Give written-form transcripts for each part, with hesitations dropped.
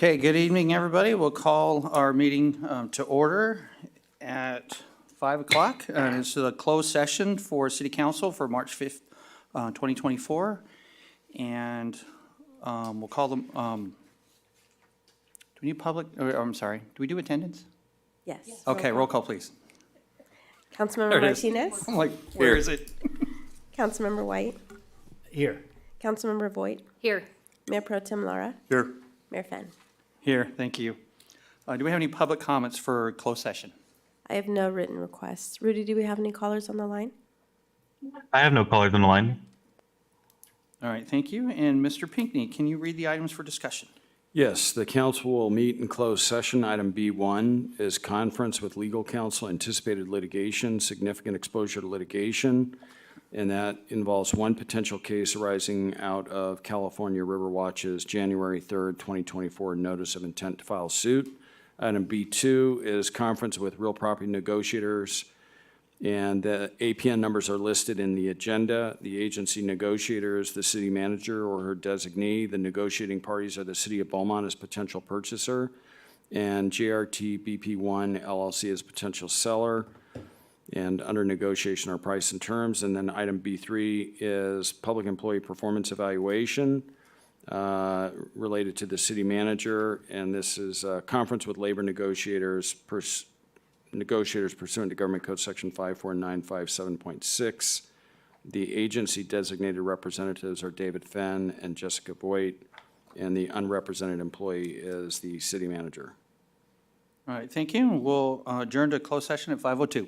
Okay, good evening, everybody. We'll call our meeting to order at 5 o'clock. It's a closed session for City Council for March 5th, 2024. And we'll call them, do we need public, I'm sorry, do we do attendance? Yes. Okay, roll call, please. Councilmember There it is. Martinez. I'm like, where is it? Councilmember White. Here. Councilmember Voigt. Here. Mayor Pro Tem Lara. Here. Mayor Fenn. Here, thank you. Do we have any public comments for closed session? I have no written requests. Rudy, do we have any callers on the line? I have no callers on the line. All right, thank you. And Mr. Pinckney, can you read the items for discussion? Yes, the council will meet in closed session. Item B1 is conference with legal counsel, anticipated litigation, significant exposure to litigation, and that involves one potential case arising out of California River Watch's January 3rd, 2024 notice of intent to file suit. Item B2 is conference with real property negotiators, and the APN numbers are listed in the agenda. The agency negotiator is the city manager or her designee. The negotiating parties are the city of Beaumont as potential purchaser, and JRT BP1 LLC as potential seller. And under negotiation are price and terms. And then item B3 is public employee performance evaluation related to the city manager. And this is a conference with labor negotiators pursuant to Government Code Section 54957.6. The agency designated representatives are David Fenn and Jessica Voigt, and the unrepresented employee is the city manager. All right, thank you. We'll adjourn to closed session at 5:02.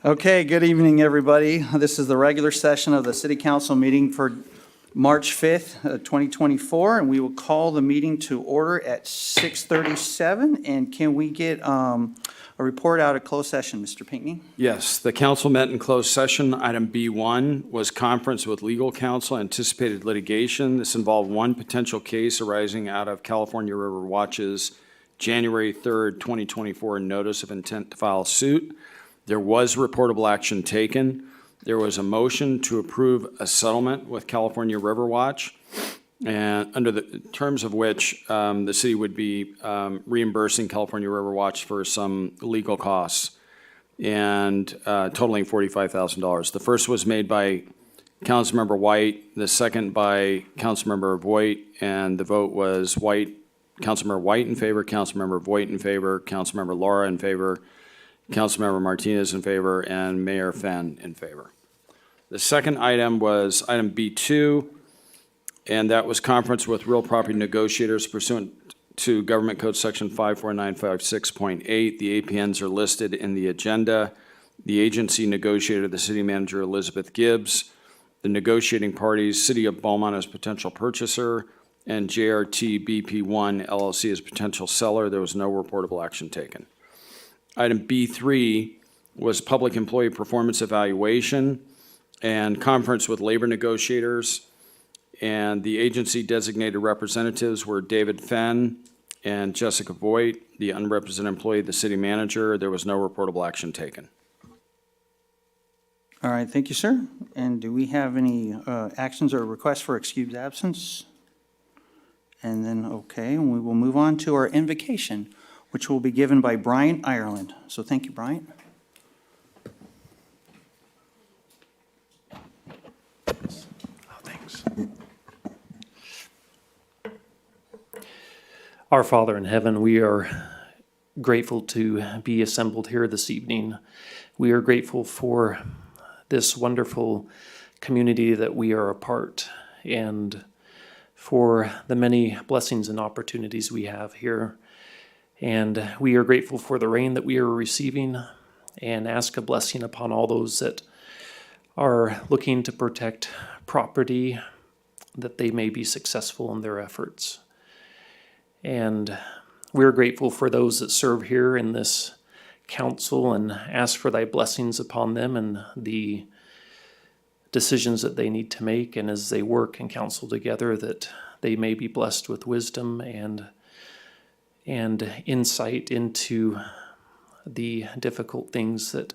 Okay, good evening, everybody. This is the regular session of the City Council meeting for March 5th, 2024, and we will call the meeting to order at 6:37. And can we get a report out of closed session, Mr. Pinckney? Yes, the council met in closed session. Item B1 was conference with legal counsel, anticipated litigation. This involved one potential case arising out of California River Watch's January 3rd, 2024 notice of intent to file suit. There was reportable action taken. There was a motion to approve a settlement with California River Watch, and under the terms of which the city would be reimbursing California River Watch for some legal costs, and totaling $45,000. The first was made by Councilmember White, the second by Councilmember Voigt, and the vote was Councilmember White in favor, Councilmember Voigt in favor, Councilmember Laura in favor, Councilmember Martinez in favor, and Mayor Fenn in favor. The second item was item B2, and that was conference with real property negotiators pursuant to Government Code Section 54956.8. The APNs are listed in the agenda. The agency negotiator, the city manager, Elizabeth Gibbs. The negotiating parties, City of Beaumont as potential purchaser, and JRT BP1 LLC as potential seller. There was no reportable action taken. Item B3 was public employee performance evaluation and conference with labor negotiators. And the agency designated representatives were David Fenn and Jessica Voigt, the unrepresented employee, the city manager. There was no reportable action taken. All right, thank you, sir. And do we have any actions or requests for excused absence? And then, okay, we will move on to our invocation, which will be given by Bryant Ireland. So thank you, Bryant. Thanks. Our Father in heaven, we are grateful to be assembled here this evening. We are grateful for this wonderful community that we are a part, and for the many blessings and opportunities we have here. And we are grateful for the rain that we are receiving, and ask a blessing upon all those that are looking to protect property, that they may be successful in their efforts. And we're grateful for those that serve here in this council, and ask for thy blessings upon them and the decisions that they need to make, and as they work and counsel together, that they may be blessed with wisdom and insight into the difficult things that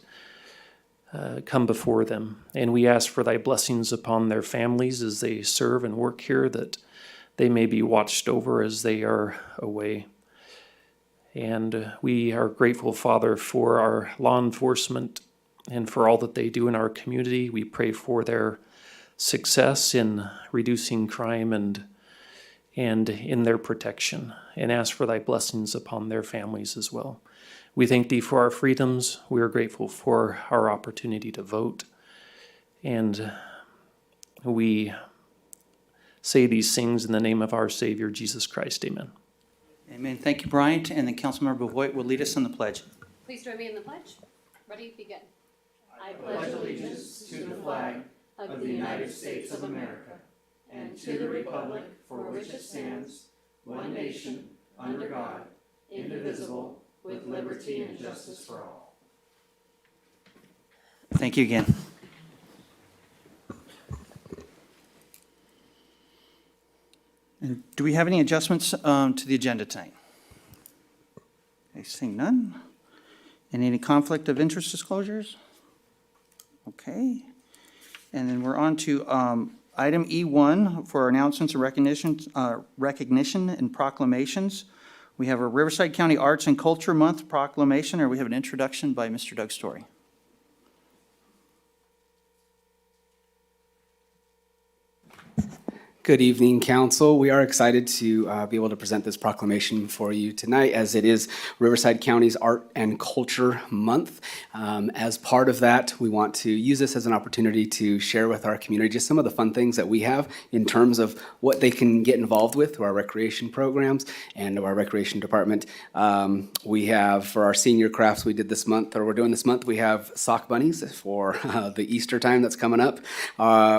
come before them. And we ask for thy blessings upon their families as they serve and work here, that they may be watched over as they are away. And we are grateful, Father, for our law enforcement and for all that they do in our community. We pray for their success in reducing crime and in their protection, and ask for thy blessings upon their families as well. We thank thee for our freedoms. We are grateful for our opportunity to vote. And we say these things in the name of our Savior, Jesus Christ. Amen. Amen. Thank you, Bryant. And then Councilmember Voigt will lead us in the pledge. Please join me in the pledge. Ready? Begin. I pledge allegiance to the flag of the United States of America and to the republic for which it stands, one nation, under God, indivisible, with liberty and justice for all. Thank you again. And do we have any adjustments to the agenda tonight? I see none. And any conflict of interest disclosures? Okay. And then we're on to item E1 for announcements and recognition and proclamations. We have a Riverside County Arts and Culture Month proclamation, or we have an introduction by Mr. Doug Story. Good evening, Council. We are excited to be able to present this proclamation for you tonight, as it is Riverside County's Art and Culture Month. As part of that, we want to use this as an opportunity to share with our community just some of the fun things that we have in terms of what they can get involved with through our recreation programs and our recreation department. We have, for our senior crafts we did this month, or we're doing this month, we have sock bunnies for the Easter time that's coming up.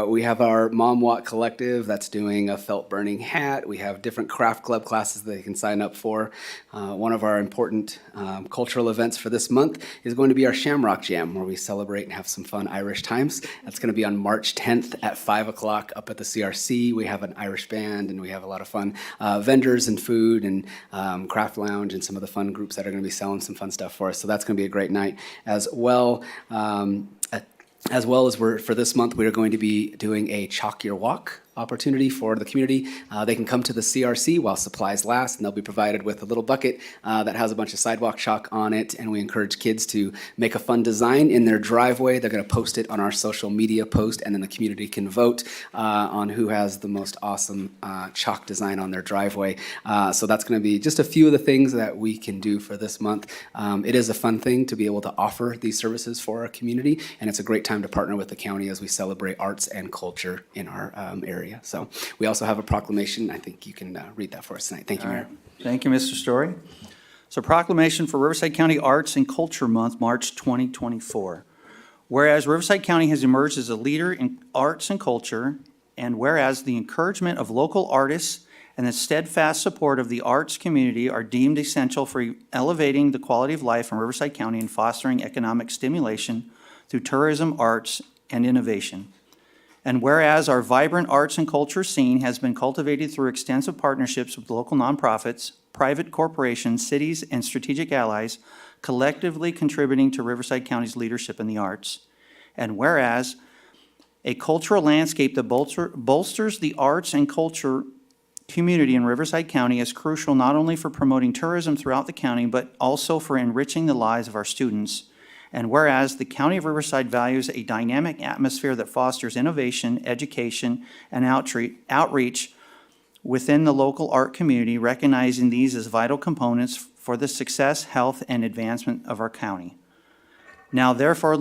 We have our Mom Walk Collective that's doing a felt burning hat. We have different craft club classes that they can sign up for. One of our important cultural events for this month is going to be our Shamrock Jam, where we celebrate and have some fun Irish times. That's going to be on March 10th at 5 o'clock up at the CRC. We have an Irish band, and we have a lot of fun vendors and food and craft lounge and some of the fun groups that are going to be selling some fun stuff for us. So that's going to be a great night as well. For this month, we are going to be doing a Chalk Your Walk opportunity for the community. They can come to the CRC while supplies last, and they'll be provided with a little bucket that has a bunch of sidewalk chalk on it, and we encourage kids to make a fun design in their driveway. They're going to post it on our social media post, and then the community can vote on who has the most awesome chalk design on their driveway. So that's going to be just a few of the things that we can do for this month. It is a fun thing to be able to offer these services for our community, and it's a great time to partner with the county as we celebrate arts and culture in our area. So we also have a proclamation. I think you can read that for us tonight. Thank you, Mayor. Thank you, Mr. Story. So proclamation for Riverside County Arts and Culture Month, March 2024. Whereas Riverside County has emerged as a leader in arts and culture, and whereas the encouragement of local artists and the steadfast support of the arts community are deemed essential for elevating the quality of life in Riverside County and fostering economic stimulation through tourism, arts, and innovation. And whereas our vibrant arts and culture scene has been cultivated through extensive partnerships with local nonprofits, private corporations, cities, and strategic allies, collectively contributing to Riverside County's leadership in the arts. And whereas a cultural landscape that bolsters the arts and culture community in Riverside County is crucial not only for promoting tourism throughout the county, but also for enriching the lives of our students. And whereas the County of Riverside values a dynamic atmosphere that fosters innovation, education, and outreach within the local art community, recognizing these as vital components for the success, health, and advancement of our county. Now, therefore,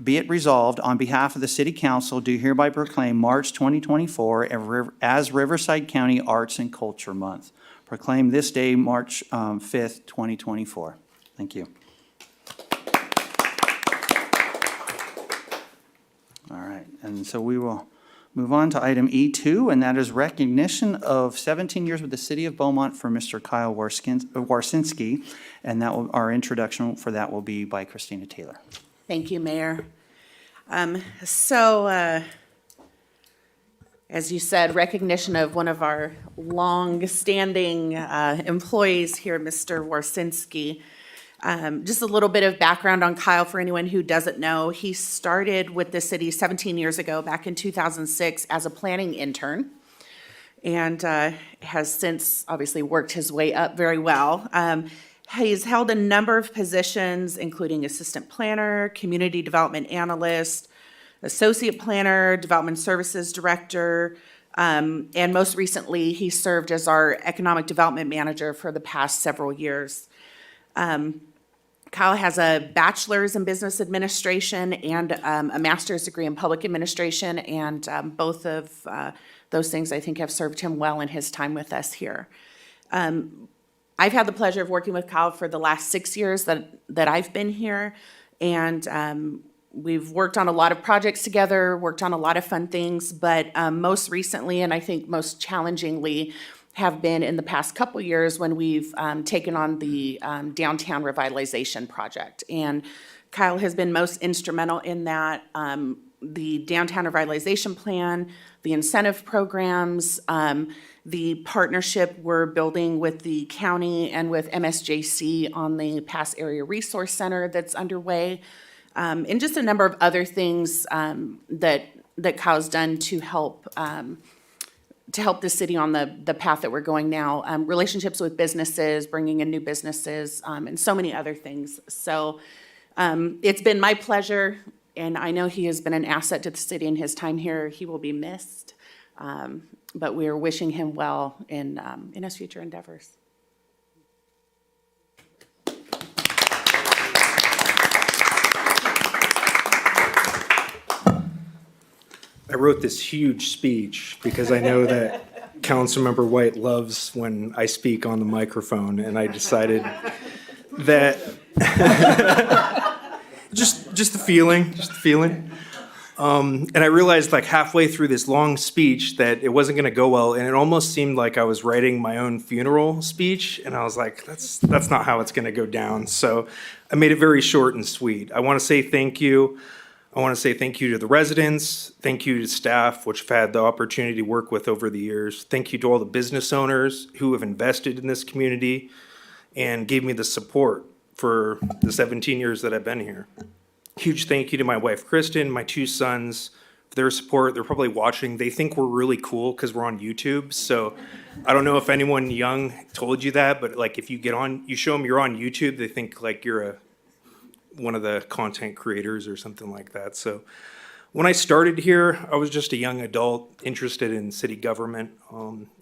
be it resolved on behalf of the City Council, do hereby proclaim March 2024 as Riverside County Arts and Culture Month. Proclaim this day, March 5th, 2024. Thank you. All right, and so we will move on to item E2, and that is recognition of 17 years with the City of Beaumont for Mr. Kyle Warsinski, and that will, our introduction for that will be by Christina Taylor. Thank you, Mayor. As you said, recognition of one of our long-standing employees here, Mr. Warsinski. Just a little bit of background on Kyle for anyone who doesn't know. He started with the city 17 years ago, back in 2006, as a planning intern, and has since obviously worked his way up very well. He's held a number of positions, including assistant planner, community development analyst, associate planner, development services director, and most recently, he served as our economic development manager for the past several years. Kyle has a bachelor's in business administration and a master's degree in public administration, and both of those things I think have served him well in his time with us here. I've had the pleasure of working with Kyle for the last 6 years that I've been here, and we've worked on a lot of projects together, worked on a lot of fun things, but most recently, and I think most challengingly, have been in the past couple years when we've taken on the downtown revitalization project. And Kyle has been most instrumental in that. The downtown revitalization plan, the incentive programs, the partnership we're building with the county and with MSJC on the Pass Area Resource Center that's underway, and just a number of other things that Kyle's done to help the city on the path that we're going now, relationships with businesses, bringing in new businesses, and so many other things. So it's been my pleasure, and I know he has been an asset to the city in his time here. He will be missed. But we are wishing him well in his future endeavors. I wrote this huge speech because I know that Councilmember White loves when I speak on the microphone, and I decided that just the feeling. And I realized like halfway through this long speech that it wasn't going to go well, and it almost seemed like I was writing my own funeral speech, and I was like, that's not how it's going to go down. So I made it very short and sweet. I want to say thank you. I want to say thank you to the residents, thank you to staff, which I've had the opportunity to work with over the years. Thank you to all the business owners who have invested in this community and gave me the support for the 17 years that I've been here. Huge thank you to my wife, Kristen, my two sons, for their support. They're probably watching. They think we're really cool because we're on YouTube. So I don't know if anyone young told you that, but like if you get on, you show them you're on YouTube, they think like you're one of the content creators or something like that. So when I started here, I was just a young adult interested in city government.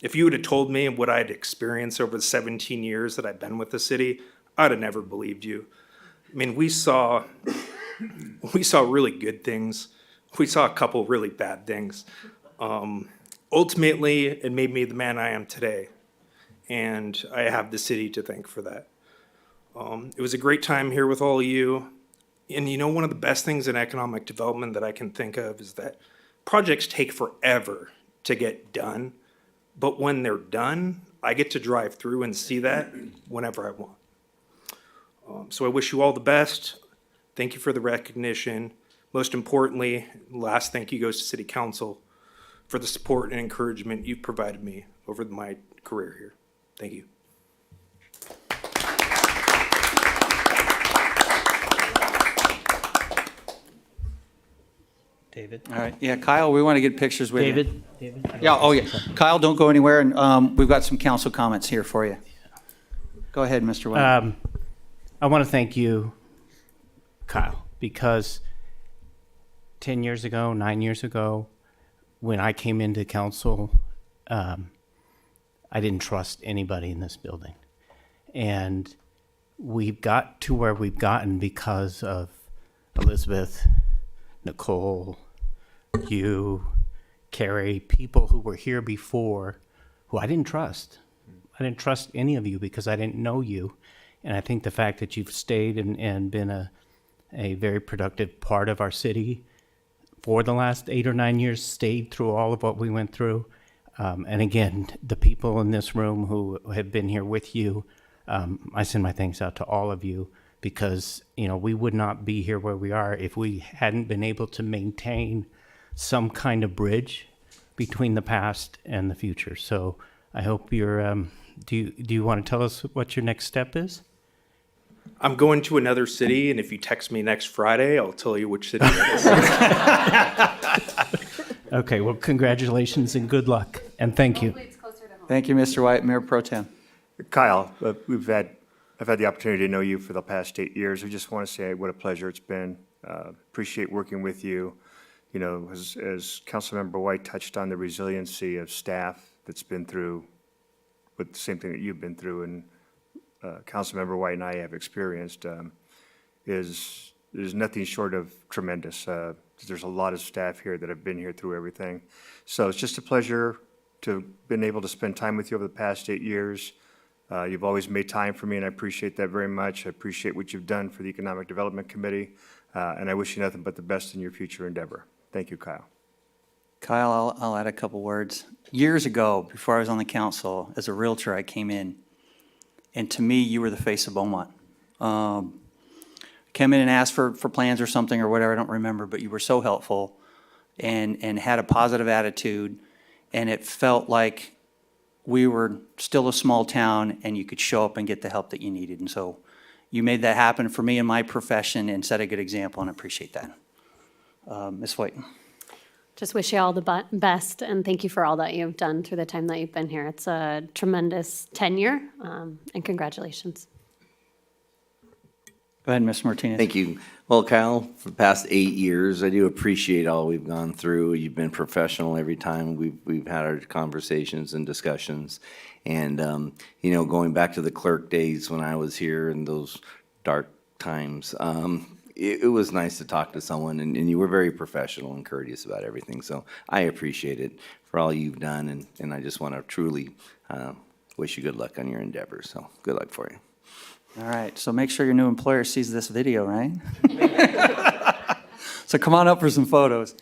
If you would have told me what I'd experienced over the 17 years that I've been with the city, I'd have never believed you. I mean, we saw really good things. We saw a couple really bad things. Ultimately, it made me the man I am today. And I have the city to thank for that. It was a great time here with all of you. And you know, one of the best things in economic development that I can think of is that projects take forever to get done. But when they're done, I get to drive through and see that whenever I want. So I wish you all the best. Thank you for the recognition. Most importantly, last thank you goes to City Council for the support and encouragement you've provided me over my career here. Thank you. David. All right, yeah, Kyle, we want to get pictures with you. David. Yeah, oh yeah. Kyle, don't go anywhere, and we've got some council comments here for you. Go ahead, Mr. Wayne. I want to thank you, Kyle, because 10 years ago, 9 years ago, when I came into council, I didn't trust anybody in this building. And we've got to where we've gotten because of Elizabeth, Nicole, you, Carrie, people who were here before who I didn't trust. I didn't trust any of you because I didn't know you. And I think the fact that you've stayed and been a very productive part of our city for the last 8 or 9 years, stayed through all of what we went through. And again, the people in this room who have been here with you, I send my thanks out to all of you because, you know, we would not be here where we are if we hadn't been able to maintain some kind of bridge between the past and the future. So I hope you're, do you want to tell us what your next step is? I'm going to another city, and if you text me next Friday, I'll tell you which city it is. Okay, well, congratulations and good luck, and thank you. Hopefully it's closer to home. Thank you, Mr. White, Mayor Pro Tem. Kyle, I've had the opportunity to know you for the past 8 years. I just want to say what a pleasure it's been. Appreciate working with you. You know, as Councilmember White touched on the resiliency of staff that's been through with the same thing that you've been through, and Councilmember White and I have experienced, is nothing short of tremendous. There's a lot of staff here that have been here through everything. So it's just a pleasure to have been able to spend time with you over the past 8 years. You've always made time for me, and I appreciate that very much. I appreciate what you've done for the Economic Development Committee, and I wish you nothing but the best in your future endeavor. Thank you, Kyle. Kyle, I'll add a couple words. Years ago, before I was on the council, as a realtor, I came in, and to me, you were the face of Beaumont. Came in and asked for plans or something or whatever, I don't remember, but you were so helpful and had a positive attitude, and it felt like we were still a small town and you could show up and get the help that you needed. And so you made that happen for me in my profession and set a good example, and I appreciate that. Ms. White. Just wish you all the best, and thank you for all that you've done through the time that you've been here. It's a tremendous tenure, and congratulations. Go ahead, Ms. Martinez. Thank you. Well, Kyle, for the past 8 years, I do appreciate all we've gone through. You've been professional every time we've had our conversations and discussions. And, going back to the clerk days when I was here in those dark times, it was nice to talk to someone, and you were very professional and courteous about everything. So I appreciate it for all you've done, and I just want to truly wish you good luck on your endeavors. So good luck for you. All right, so make sure your new employer sees this video, right? So come on up for some photos.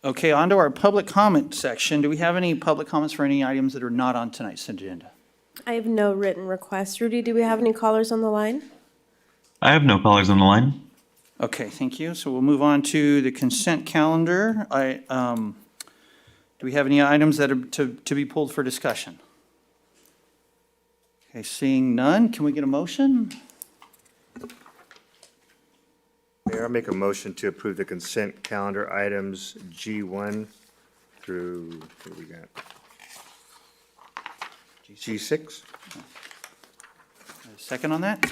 Okay, on to our public comment section. Do we have any public comments for any items that are not on tonight's agenda? I have no written requests. Rudy, do we have any callers on the line? I have no callers on the line. Okay, thank you. So we'll move on to the consent calendar. Do we have any items that are to be pulled for discussion? Okay, seeing none, can we get a motion? Mayor, I'll make a motion to approve the consent calendar items G1 through, what do we got? G6? Second on that?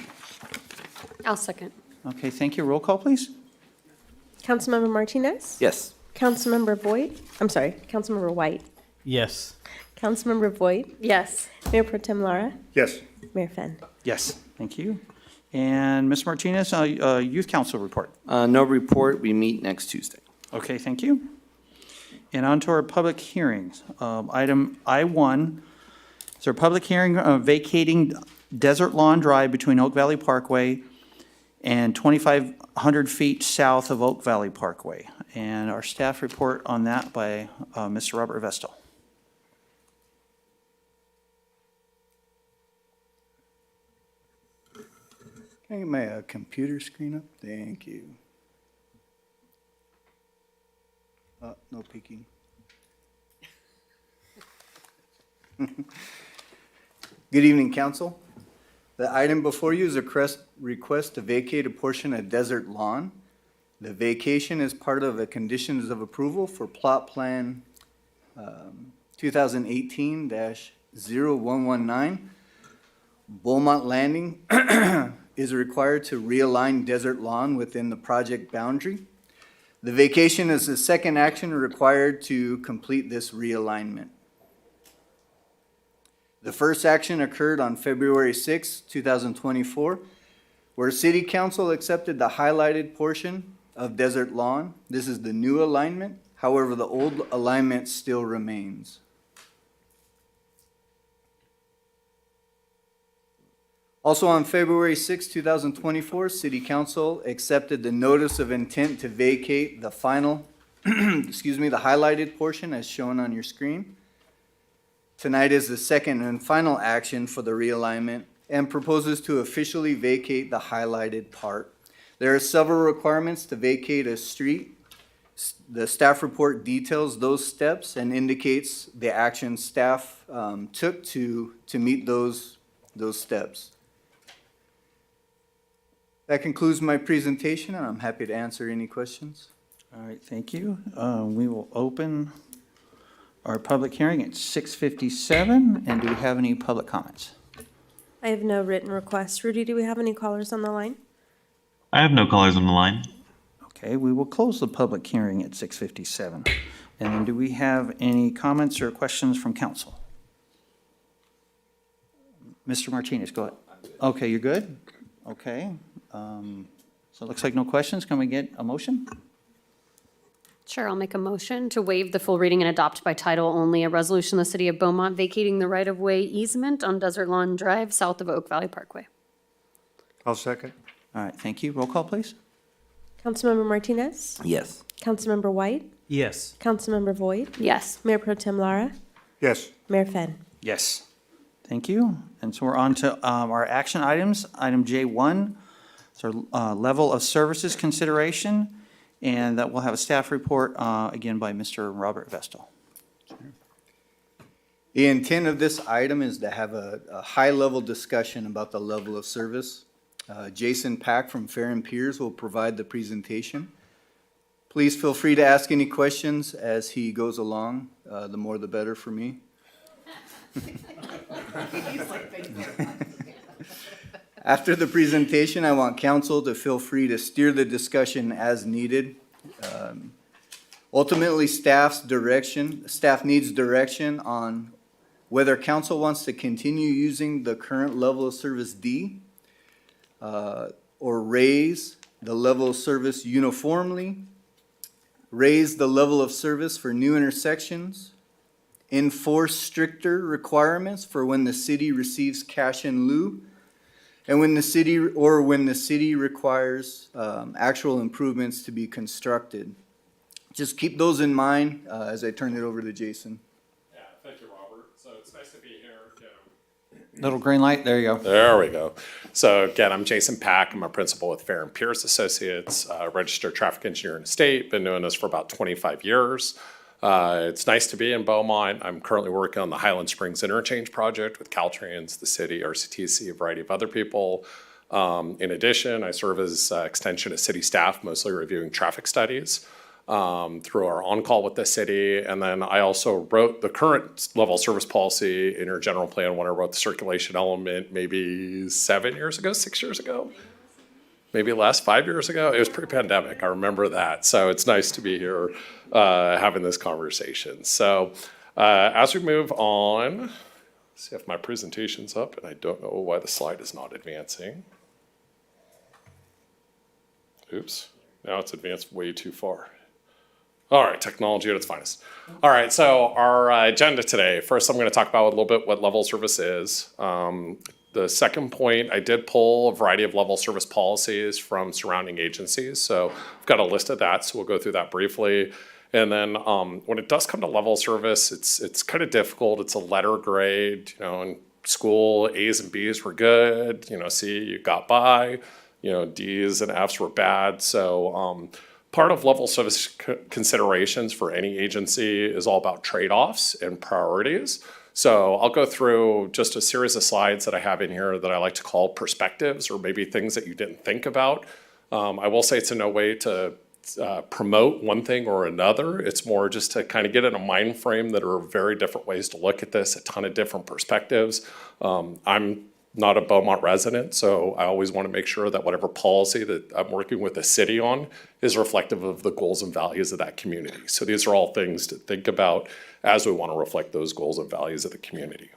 I'll second. Okay, thank you. Roll call, please. Councilmember Martinez? Yes. Councilmember Councilmember White? Yes. Councilmember Voigt? Yes. Mayor Pro Tem Lara? Yes. Mayor Fenn? Yes, thank you. And Ms. Martinez, Youth Council report. No report. We meet next Tuesday. Okay, thank you. And on to our public hearings. Item I1 is our public hearing vacating Desert Lawn Drive between Oak Valley Parkway and 2,500 feet south of Oak Valley Parkway. And our staff report on that by Mr. Robert Vestal. Can I get my computer screen up? Thank you. No peeking. Good evening, council. The item before you is a request to vacate a portion of Desert Lawn. The vacation is part of the conditions of approval for plot plan 2018-0119. Beaumont Landing is required to realign Desert Lawn within the project boundary. The vacation is the second action required to complete this realignment. The first action occurred on February 6, 2024, where City Council accepted the highlighted portion of Desert Lawn. This is the new alignment. However, the old alignment still remains. Also on February 6, 2024, City Council accepted the notice of intent to vacate the final, the highlighted portion as shown on your screen. Tonight is the second and final action for the realignment and proposes to officially vacate the highlighted part. There are several requirements to vacate a street. The staff report details those steps and indicates the action staff took to meet those steps. That concludes my presentation, and I'm happy to answer any questions. All right, thank you. We will open our public hearing at 6:57. And do we have any public comments? I have no written requests. Rudy, do we have any callers on the line? I have no callers on the line. Okay, we will close the public hearing at 6:57. And then do we have any comments or questions from council? Mr. Martinez, go ahead. Okay, you're good? Okay. So it looks like no questions. Can we get a motion? Sure, I'll make a motion to waive the full reading and adopt by title only a resolution of the City of Beaumont vacating the right-of-way easement on Desert Lawn Drive south of Oak Valley Parkway. I'll second. All right, thank you. Roll call, please. Councilmember Martinez? Yes. Councilmember White? Yes. Councilmember Voigt? Yes. Mayor Pro Tem Lara? Yes. Mayor Fenn? Yes. Thank you. And so we're on to our action items. Item J1, so level of services consideration, and that will have a staff report, again, by Mr. Robert Vestal. The intent of this item is to have a high-level discussion about the level of service. Jason Pack from Fair and Peers will provide the presentation. Please feel free to ask any questions as he goes along. The more the better for me. After the presentation, I want council to feel free to steer the discussion as needed. Ultimately, staff needs direction on whether council wants to continue using the current level of service D, or raise the level of service uniformly, raise the level of service for new intersections, enforce stricter requirements for when the city receives cash in lieu, and when the city requires actual improvements to be constructed. Just keep those in mind as I turn it over to Jason. Yeah, thank you, Robert. So it's nice to be here. Little green light, there you go. There we go. So again, I'm Jason Pack. I'm a principal with Fair and Pierce Associates, registered traffic engineer in the state. Been doing this for about 25 years. It's nice to be in Beaumont. I'm currently working on the Highland Springs Interchange Project with Caltrans, the city, RCTC, a variety of other people. In addition, I serve as extension of city staff, mostly reviewing traffic studies through our on-call with the city. And then I also wrote the current level of service policy in your general plan when I wrote the circulation element maybe 6 years ago. Maybe less, 5 years ago. It was pre-pandemic. I remember that. So it's nice to be here having this conversation. So as we move on, see if my presentation's up, and I don't know why the slide is not advancing. Oops, now it's advanced way too far. All right, technology at its finest. All right, so our agenda today. First, I'm going to talk about a little bit what level service is. The second point, I did pull a variety of level service policies from surrounding agencies. So I've got a list of that, so we'll go through that briefly. And then when it does come to level service, it's kind of difficult. It's a letter grade. You know, in school, A's and B's were good. You know, C, you got by. You know, D's and F's were bad. So part of level service considerations for any agency is all about trade-offs and priorities. So I'll go through just a series of slides that I have in here that I like to call perspectives, or maybe things that you didn't think about. I will say it's in no way to promote one thing or another. It's more just to kind of get in a mind frame that are very different ways to look at this, a ton of different perspectives. I'm not a Beaumont resident, so I always want to make sure that whatever policy that I'm working with the city on is reflective of the goals and values of that community. So these are all things to think about as we want to reflect those goals and values of the community.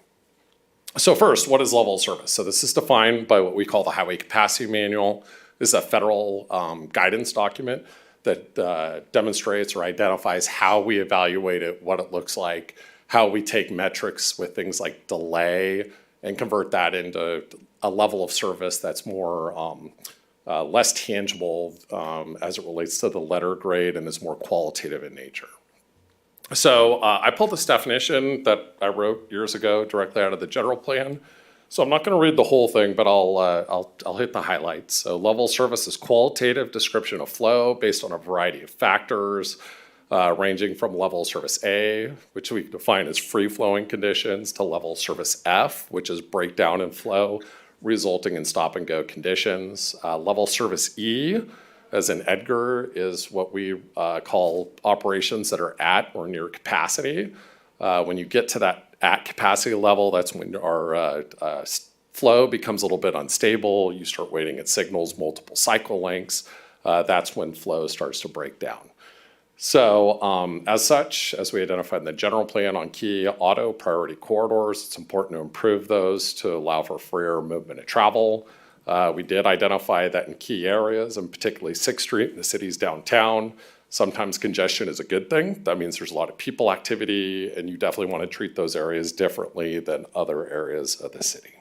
So first, what is level of service? So this is defined by what we call the Highway Capacity Manual. This is a federal guidance document that demonstrates or identifies how we evaluate it, what it looks like, how we take metrics with things like delay and convert that into a level of service that's more less tangible as it relates to the letter grade and is more qualitative in nature. So I pulled this definition that I wrote years ago directly out of the general plan. So I'm not going to read the whole thing, but I'll hit the highlights. So level of service is qualitative description of flow based on a variety of factors, ranging from level of service A, which we define as free-flowing conditions, to level of service F, which is breakdown in flow, resulting in stop-and-go conditions. Level of service E, as in Edgar, is what we call operations that are at or near capacity. When you get to that at capacity level, that's when our flow becomes a little bit unstable. You start waiting at signals, multiple cycle lengths. That's when flow starts to break down. So as such, as we identified in the general plan on key auto priority corridors, it's important to improve those to allow for freer movement and travel. We did identify that in key areas, and particularly 6th Street in the city's downtown, sometimes congestion is a good thing. That means there's a lot of people activity, and you definitely want to treat those areas differently than other areas of the city.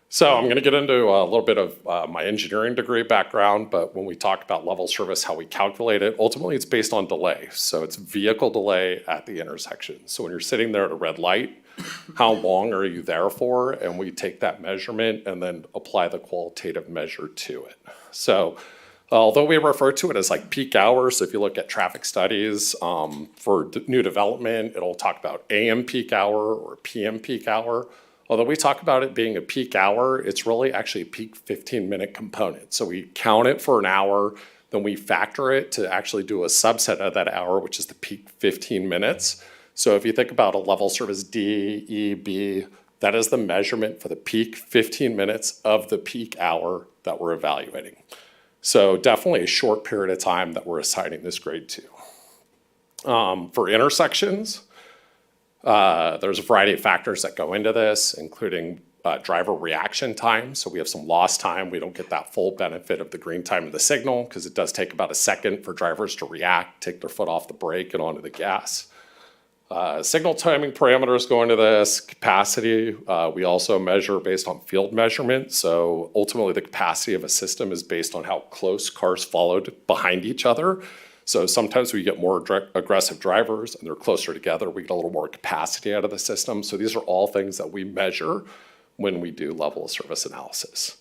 So I'm going to get into a little bit of my engineering degree background, but when we talk about level service, how we calculate it, ultimately it's based on delay. So it's vehicle delay at the intersection. So when you're sitting there at a red light, how long are you there for? And we take that measurement and then apply the qualitative measure to it. So although we refer to it as like peak hours, if you look at traffic studies for new development, it'll talk about AM peak hour or PM peak hour. Although we talk about it being a peak hour, it's really actually a peak 15-minute component. So we count it for an hour, then we factor it to actually do a subset of that hour, which is the peak 15 minutes. So if you think about a level service D, E, B, that is the measurement for the peak 15 minutes of the peak hour that we're evaluating. So definitely a short period of time that we're assigning this grade to. For intersections, there's a variety of factors that go into this, including driver reaction time. So we have some lost time. We don't get that full benefit of the green time of the signal because it does take about a second for drivers to react, take their foot off the brake and onto the gas. Signal timing parameters go into this. Capacity, we also measure based on field measurement. So ultimately the capacity of a system is based on how close cars followed behind each other. So sometimes we get more aggressive drivers and they're closer together. We get a little more capacity out of the system. So these are all things that we measure when we do level of service analysis.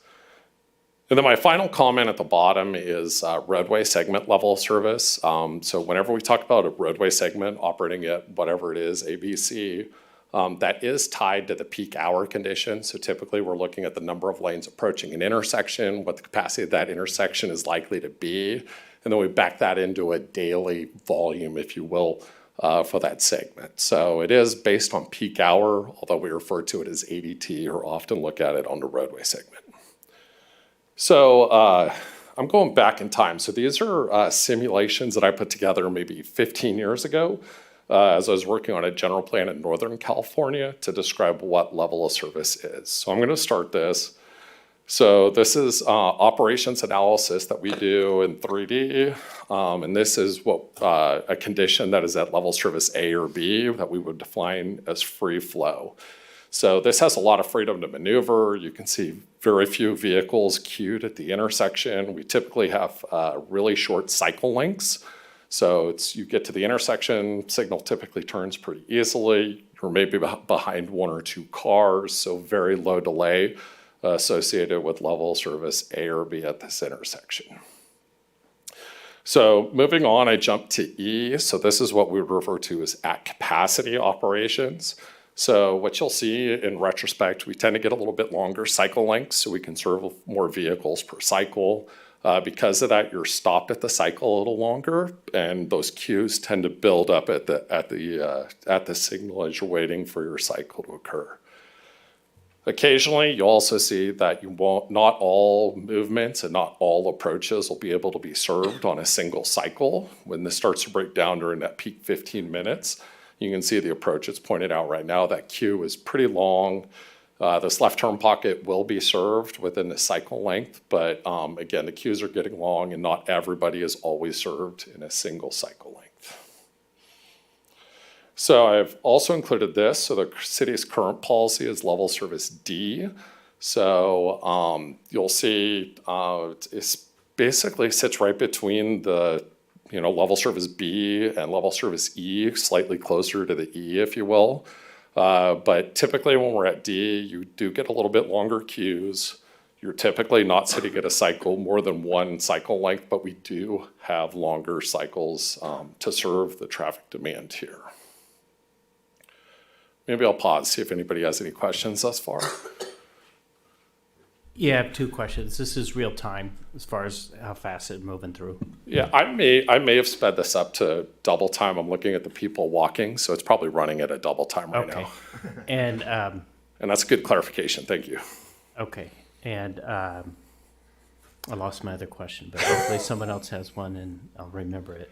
And then my final comment at the bottom is roadway segment level of service. So whenever we talk about a roadway segment operating at whatever it is, ABC, that is tied to the peak hour condition. So typically we're looking at the number of lanes approaching an intersection, what the capacity of that intersection is likely to be. And then we back that into a daily volume, if you will, for that segment. So it is based on peak hour, although we refer to it as ADT or often look at it on the roadway segment. So I'm going back in time. So these are simulations that I put together maybe 15 years ago as I was working on a general plan in Northern California to describe what level of service is. So I'm going to start this. So this is operations analysis that we do in 3D, and this is what a condition that is at level service A or B that we would define as free flow. So this has a lot of freedom to maneuver. You can see very few vehicles queued at the intersection. We typically have really short cycle lengths. So you get to the intersection, signal typically turns pretty easily. You're maybe behind one or two cars, so very low delay associated with level service A or B at this intersection. So moving on, I jump to E. So this is what we would refer to as at capacity operations. So what you'll see in retrospect, we tend to get a little bit longer cycle lengths so we can serve more vehicles per cycle. Because of that, you're stopped at the cycle a little longer, and those queues tend to build up at the signal as you're waiting for your cycle to occur. Occasionally, you'll also see that not all movements and not all approaches will be able to be served on a single cycle. When this starts to break down during that peak 15 minutes, you can see the approach it's pointed out right now. That queue is pretty long. This left turn pocket will be served within the cycle length, but again, the queues are getting long and not everybody is always served in a single cycle length. So I've also included this. So the city's current policy is level service D. So you'll see it basically sits right between the level service B and level service E, slightly closer to the E, if you will. But typically when we're at D, you do get a little bit longer queues. You're typically not sitting at a cycle more than one cycle length, but we do have longer cycles to serve the traffic demand here. Maybe I'll pause, see if anybody has any questions thus far. Yeah, I have two questions. This is real time as far as how fast it's moving through. Yeah, I may have sped this up to double time. I'm looking at the people walking, so it's probably running at a double time right Okay. now. And, And that's a good clarification. Thank you. okay, and I lost my other question, but hopefully someone else has one and I'll remember it.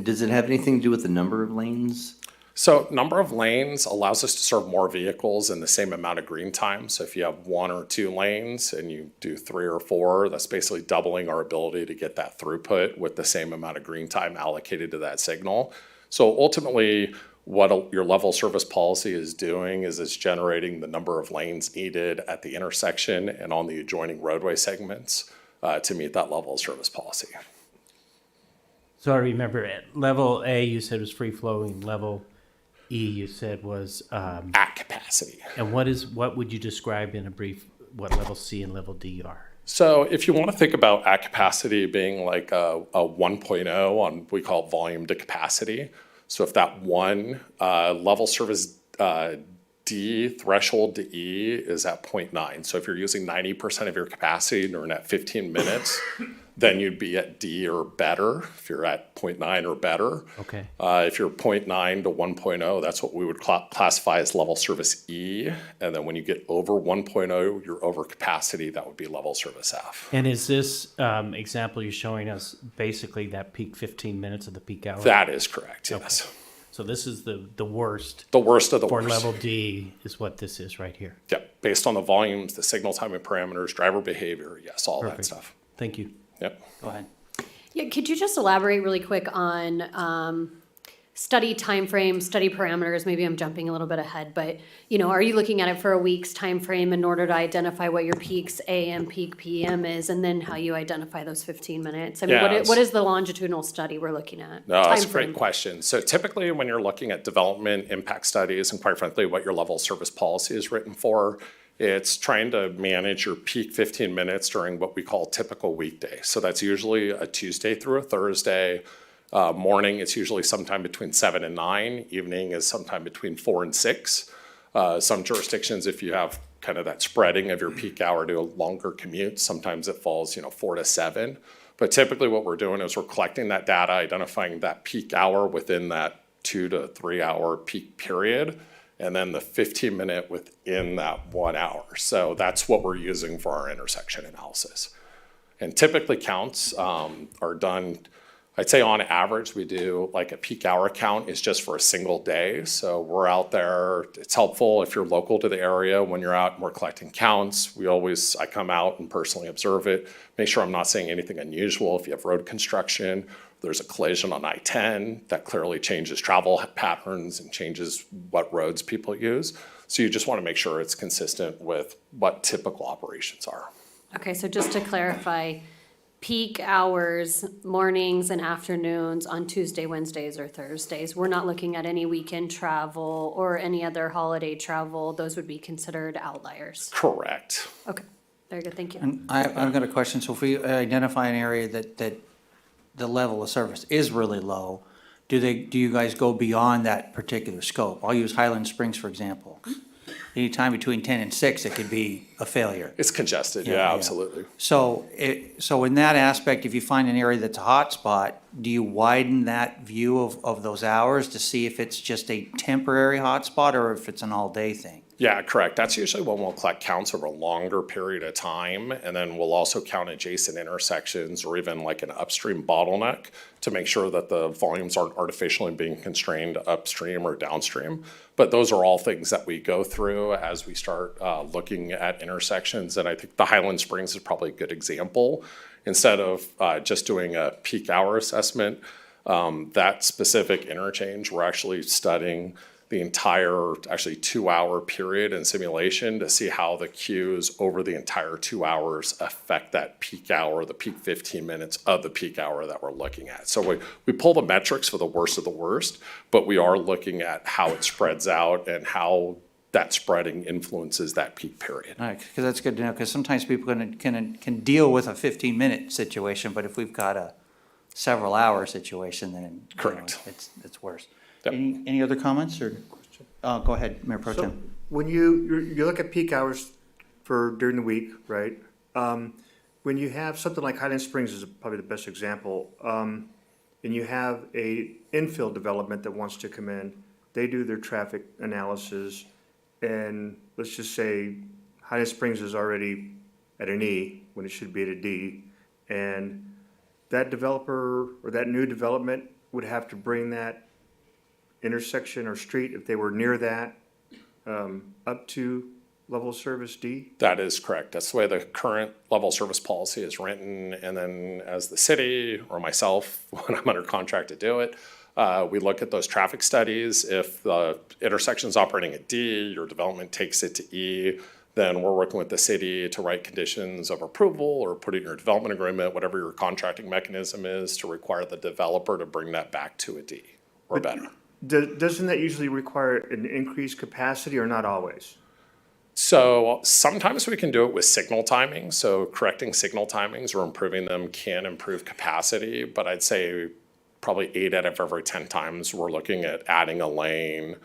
Does it have anything to do with the number of lanes? So number of lanes allows us to serve more vehicles in the same amount of green time. So if you have 1 or 2 lanes and you do 3 or 4, that's basically doubling our ability to get that throughput with the same amount of green time allocated to that signal. So ultimately, what your level service policy is doing is it's generating the number of lanes needed at the intersection and on the adjoining roadway segments to meet that level of service policy. So I remember at level A, you said was free flowing, level E, you said was, At capacity. and what would you describe in a brief, what level C and level D are? So if you want to think about at capacity being like a 1.0 on, we call it volume to capacity. So if that one level service D threshold to E is at 0.9. So if you're using 90% of your capacity during that 15 minutes, then you'd be at D or better if you're at 0.9 or better. Okay. If you're 0.9 to 1.0, that's what we would classify as level service E. And then when you get over 1.0, you're over capacity, that would be level service F. And is this example you're showing us basically that peak 15 minutes of the peak hour? That is correct, yes. Okay. So this is the worst. The worst of the For worst. level D is what this is right here. Yep, based on the volumes, the signal timing parameters, driver behavior, yes, all that Perfect. stuff. Thank you. Yep. Go ahead. Yeah, could you just elaborate really quick on study timeframe, study parameters? Maybe I'm jumping a little bit ahead, but, you know, are you looking at it for a week's timeframe in order to identify what your peaks AM, peak PM is, and then how you identify those 15 minutes? I mean, Yeah, what is the longitudinal study we're looking at? No, that's a great Timeframe. question. So typically when you're looking at development impact studies and quite frankly, what your level of service policy is written for, it's trying to manage your peak 15 minutes during what we call typical weekday. So that's usually a Tuesday through a Thursday. Morning, it's usually sometime between 7 and 9. Evening is sometime between 4 and 6. Some jurisdictions, if you have kind of that spreading of your peak hour to a longer commute, sometimes it falls, 4 to 7. But typically what we're doing is we're collecting that data, identifying that peak hour within that 2 to 3 hour peak period, and then the 15-minute within that 1 hour. So that's what we're using for our intersection analysis. And typically counts are done, I'd say on average, we do like a peak hour count is just for a single day. So we're out there, it's helpful if you're local to the area, when you're out and we're collecting counts, I come out and personally observe it, make sure I'm not seeing anything unusual. If you have road construction, there's a collision on I-10, that clearly changes travel patterns and changes what roads people use. So you just want to make sure it's consistent with what typical operations are. Okay, so just to clarify, peak hours, mornings and afternoons on Tuesday, Wednesdays, or Thursdays. We're not looking at any weekend travel or any other holiday travel. Those would be considered outliers. Correct. Okay, very good, thank you. And I've got a question. So if we identify an area that the level of service is really low, do you guys go beyond that particular scope? I'll use Highland Springs, for example. Anytime between 10 and 6, it could be a failure. It's congested, Yeah, yeah, yeah. absolutely. So in that aspect, if you find an area that's a hot spot, do you widen that view of those hours to see if it's just a temporary hot spot or if it's an all-day thing? Yeah, correct. That's usually when we'll collect counts over a longer period of time. And then we'll also count adjacent intersections or even like an upstream bottleneck to make sure that the volumes aren't artificially being constrained upstream or downstream. But those are all things that we go through as we start looking at intersections. And I think the Highland Springs is probably a good example. Instead of just doing a peak hour assessment, that specific interchange, we're actually studying the entire, actually 2-hour period in simulation to see how the queues over the entire 2 hours affect that peak hour, the peak 15 minutes of the peak hour that we're looking at. So we pull the metrics for the worst of the worst, but we are looking at how it spreads out and how that spreading influences that peak period. All right, because that's good to know, because sometimes people can deal with a 15-minute situation, but if we've got a several-hour situation, then Correct. it's worse. Yep. Any other comments or? Go ahead, Mayor Pro Tem. when you look at peak hours for during the week, right? When you have something like Highland Springs is probably the best example, and you have a infill development that wants to come in, they do their traffic analysis, and let's just say Highland Springs is already at an E when it should be at a D, and that developer or that new development would have to bring that intersection or street, if they were near that, up to level of service D? That is correct. That's the way the current level of service policy is written. And then as the city or myself, when I'm under contract to do it, we look at those traffic studies. If the intersection is operating at D, your development takes it to E, then we're working with the city to write conditions of approval or put in your development agreement, whatever your contracting mechanism is, to require the developer to bring that back to a D or better. Doesn't that usually require an increased capacity or not always? So sometimes we can do it with signal timing. So correcting signal timings or improving them can improve capacity, but I'd say probably 8 out of every 10 times we're looking at adding a lane,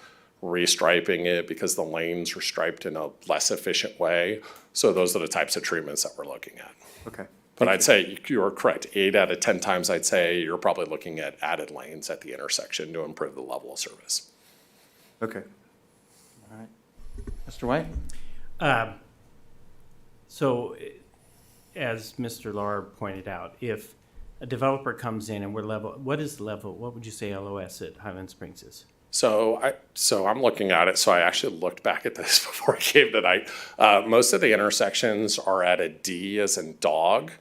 restriping it because the lanes are striped in a less efficient way. So those are the types of treatments that we're looking at. Okay. But I'd say you're correct. 8 out of 10 times I'd say you're probably looking at added lanes at the intersection to improve the level of service. Okay. All right. Mr. White? So, as Mr. Lahr pointed out, if a developer comes in and we're level, what is the level, what would you say LOS at Highland Springs is? So I'm looking at it, so I actually looked back at this before I came tonight. Most of the intersections are at a D as in dog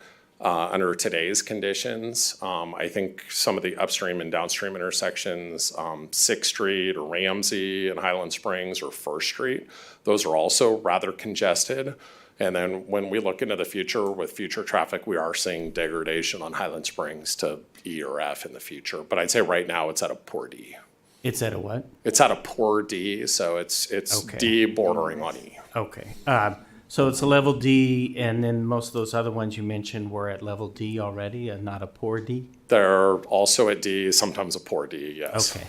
under today's conditions. I think some of the upstream and downstream intersections, 6th Street or Ramsey and Highland Springs or 1st Street, those are also rather congested. And then when we look into the future with future traffic, we are seeing degradation on Highland Springs to E or F in the future. But I'd say right now it's at a poor D. It's at a what? It's at a poor D, so it's Okay. D bordering on E. Okay. So it's a level D, and then most of those other ones you mentioned were at level D already, and not a poor D? They're also at D, sometimes a poor D, yes. Okay.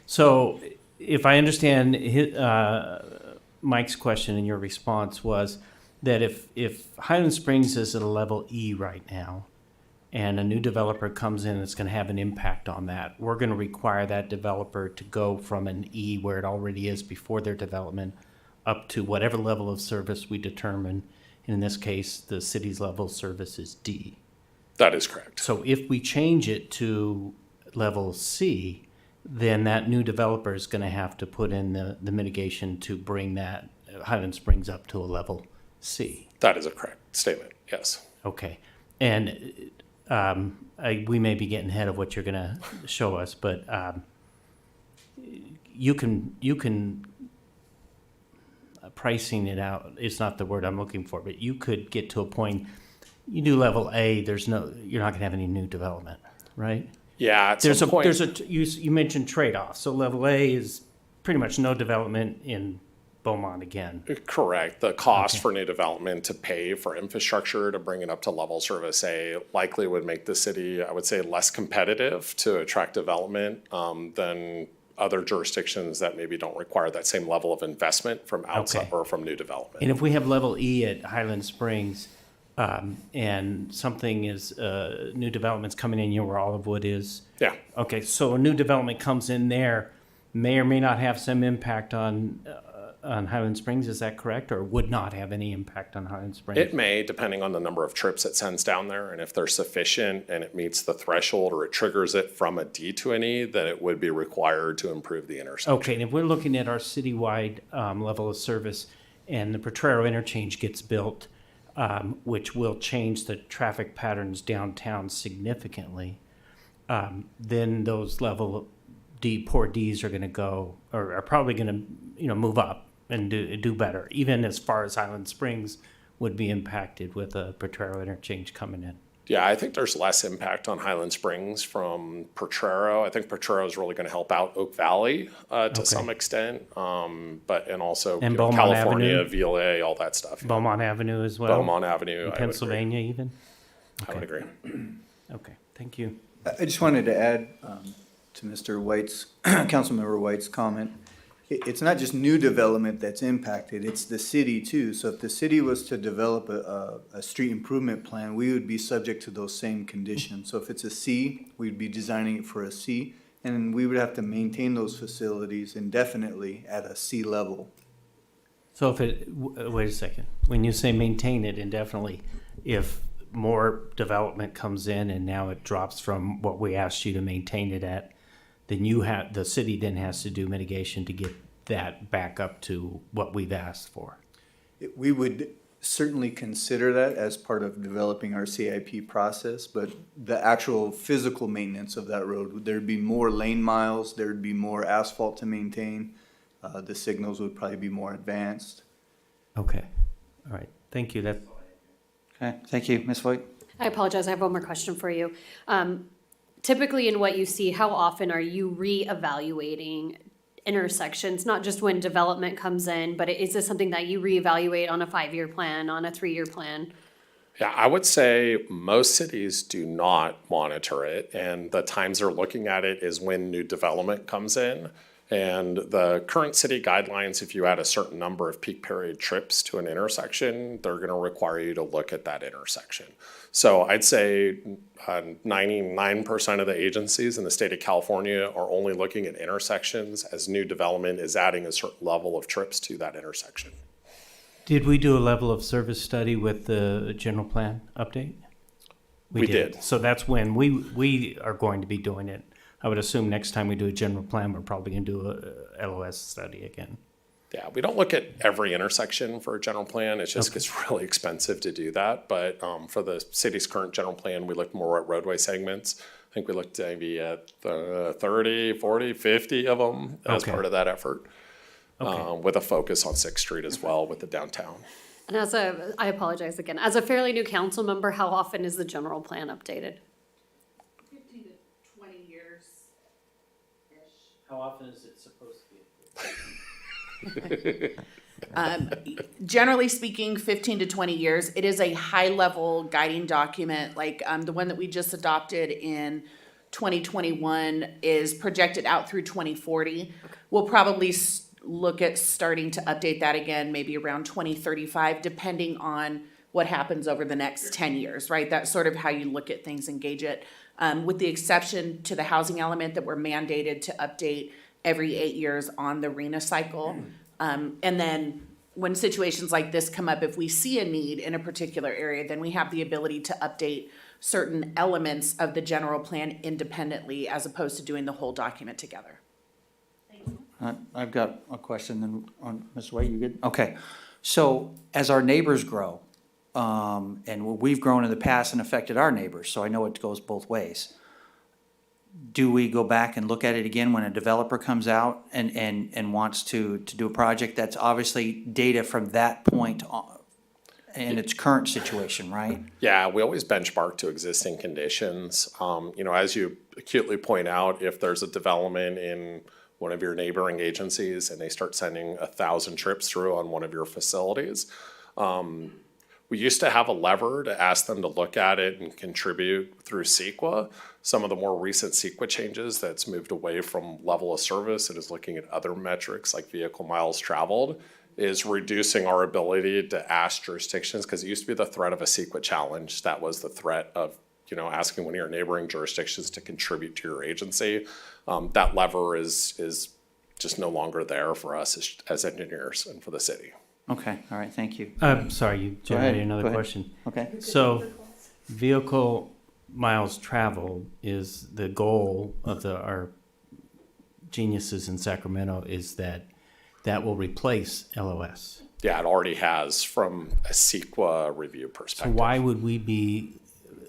So if I understand Mike's question and your response was that if Highland Springs is at a level E right now, and a new developer comes in that's going to have an impact on that, we're going to require that developer to go from an E where it already is before their development up to whatever level of service we determine. In this case, the city's level of service is D. That is correct. So if we change it to level C, then that new developer is going to have to put in the mitigation to bring that Highland Springs up to a level C. That is a correct statement, yes. Okay. And we may be getting ahead of what you're going to show us, but you can pricing it out. It's not the word I'm looking for, but you could get to a point. You do level A. You're not going to have any new development, right? Yeah, at some point. You mentioned trade-off. So level A is pretty much no development in Beaumont again. Correct. The cost for new development to pay for infrastructure to bring it up to level service A likely would make the city, I would say, less competitive to attract development than other jurisdictions that maybe don't require that same level of investment from outside or from new development. And if we have level E at Highland Springs, and something is new developments coming in, where Olivewood is. Yeah. Okay, so a new development comes in there, may or may not have some impact on Highland Springs. Is that correct, or would not have any impact on Highland Springs? It may, depending on the number of trips it sends down there, and if they're sufficient and it meets the threshold or it triggers it from a D to an E, then it would be required to improve the intersection. Okay, and if we're looking at our citywide level of service, and the Potrero interchange gets built, which will change the traffic patterns downtown significantly, then those level D, poor Ds are going to go, or are probably going to, move up and do better, even as far as Highland Springs would be impacted with a Potrero interchange coming in. Yeah, I think there's less impact on Highland Springs from Potrero. I think Potrero is really going to help out Oak Valley to some extent, and also Beaumont California, Avenue? VLA, all that stuff. Beaumont Avenue as well? Beaumont Avenue, In Pennsylvania even? I would agree. Okay, thank you. I just wanted to add to Mr. White's, Councilmember White's comment. It's not just new development that's impacted, it's the city too. So if the city was to develop a street improvement plan, we would be subject to those same conditions. So if it's a C, we'd be designing it for a C, and we would have to maintain those facilities indefinitely at a C level. So if wait a second, when you say maintain it indefinitely, if more development comes in and now it drops from what we asked you to maintain it at, then the city then has to do mitigation to get that back up to what we've asked for. We would certainly consider that as part of developing our CIP process, but the actual physical maintenance of that road, there'd be more lane miles, there'd be more asphalt to maintain. The signals would probably be more advanced. Okay, all right, thank you. Okay, thank you. Ms. White? I apologize, I have one more question for you. Typically in what you see, how often are you reevaluating intersections, not just when development comes in, but is this something that you reevaluate on a 5-year plan, on a 3-year plan? Yeah, I would say most cities do not monitor it, and the times they're looking at it is when new development comes in. And the current city guidelines, if you add a certain number of peak period trips to an intersection, they're gonna require you to look at that intersection. So I'd say 99% of the agencies in the state of California are only looking at intersections as new development is adding a certain level of trips to that intersection. Did we do a level of service study with the general plan update? We did. So that's when we are going to be doing it. I would assume next time we do a general plan, we're probably going to do a LOS study again. Yeah, we don't look at every intersection for a general plan. It just gets really expensive to do that. But for the city's current general plan, we looked more at roadway segments. I think we looked maybe at 30, 40, 50 of them as part of that effort, with a focus on 6th Street as well with the downtown. And I apologize again, as a fairly new council member, how often is the general plan updated? 15 to 20 years-ish. How often is it supposed to be? Generally speaking, 15 to 20 years. It is a high-level guiding document, like the one that we just adopted in 2021 is projected out through 2040. We'll probably look at starting to update that again, maybe around 2035, depending on what happens over the next 10 years, right? That's sort of how you look at things and gauge it. With the exception to the housing element that we're mandated to update every 8 years on the RENA cycle. And then when situations like this come up, if we see a need in a particular area, then we have the ability to update certain elements of the general plan independently as opposed to doing the whole document together. I've got a question then on Ms. White, you good? Okay, so as our neighbors grow, and we've grown in the past and affected our neighbors, so I know it goes both ways. Do we go back and look at it again when a developer comes out and wants to do a project that's obviously data from that point on in its current situation, right? Yeah, we always benchmark to existing conditions. As you acutely point out, if there's a development in one of your neighboring agencies and they start sending 1,000 trips through on one of your facilities, we used to have a lever to ask them to look at it and contribute through CEQA. Some of the more recent CEQA changes that's moved away from level of service and is looking at other metrics like vehicle miles traveled is reducing our ability to ask jurisdictions, because it used to be the threat of a CEQA challenge. That was the threat of asking one of your neighboring jurisdictions to contribute to your agency. That lever is just no longer there for us as engineers and for the city. Okay, all right, thank you. Sorry, you generated another question. Okay. So, vehicle miles traveled is the goal of our geniuses in Sacramento is that will replace LOS. Yeah, it already has from a CEQA review So perspective. why would we be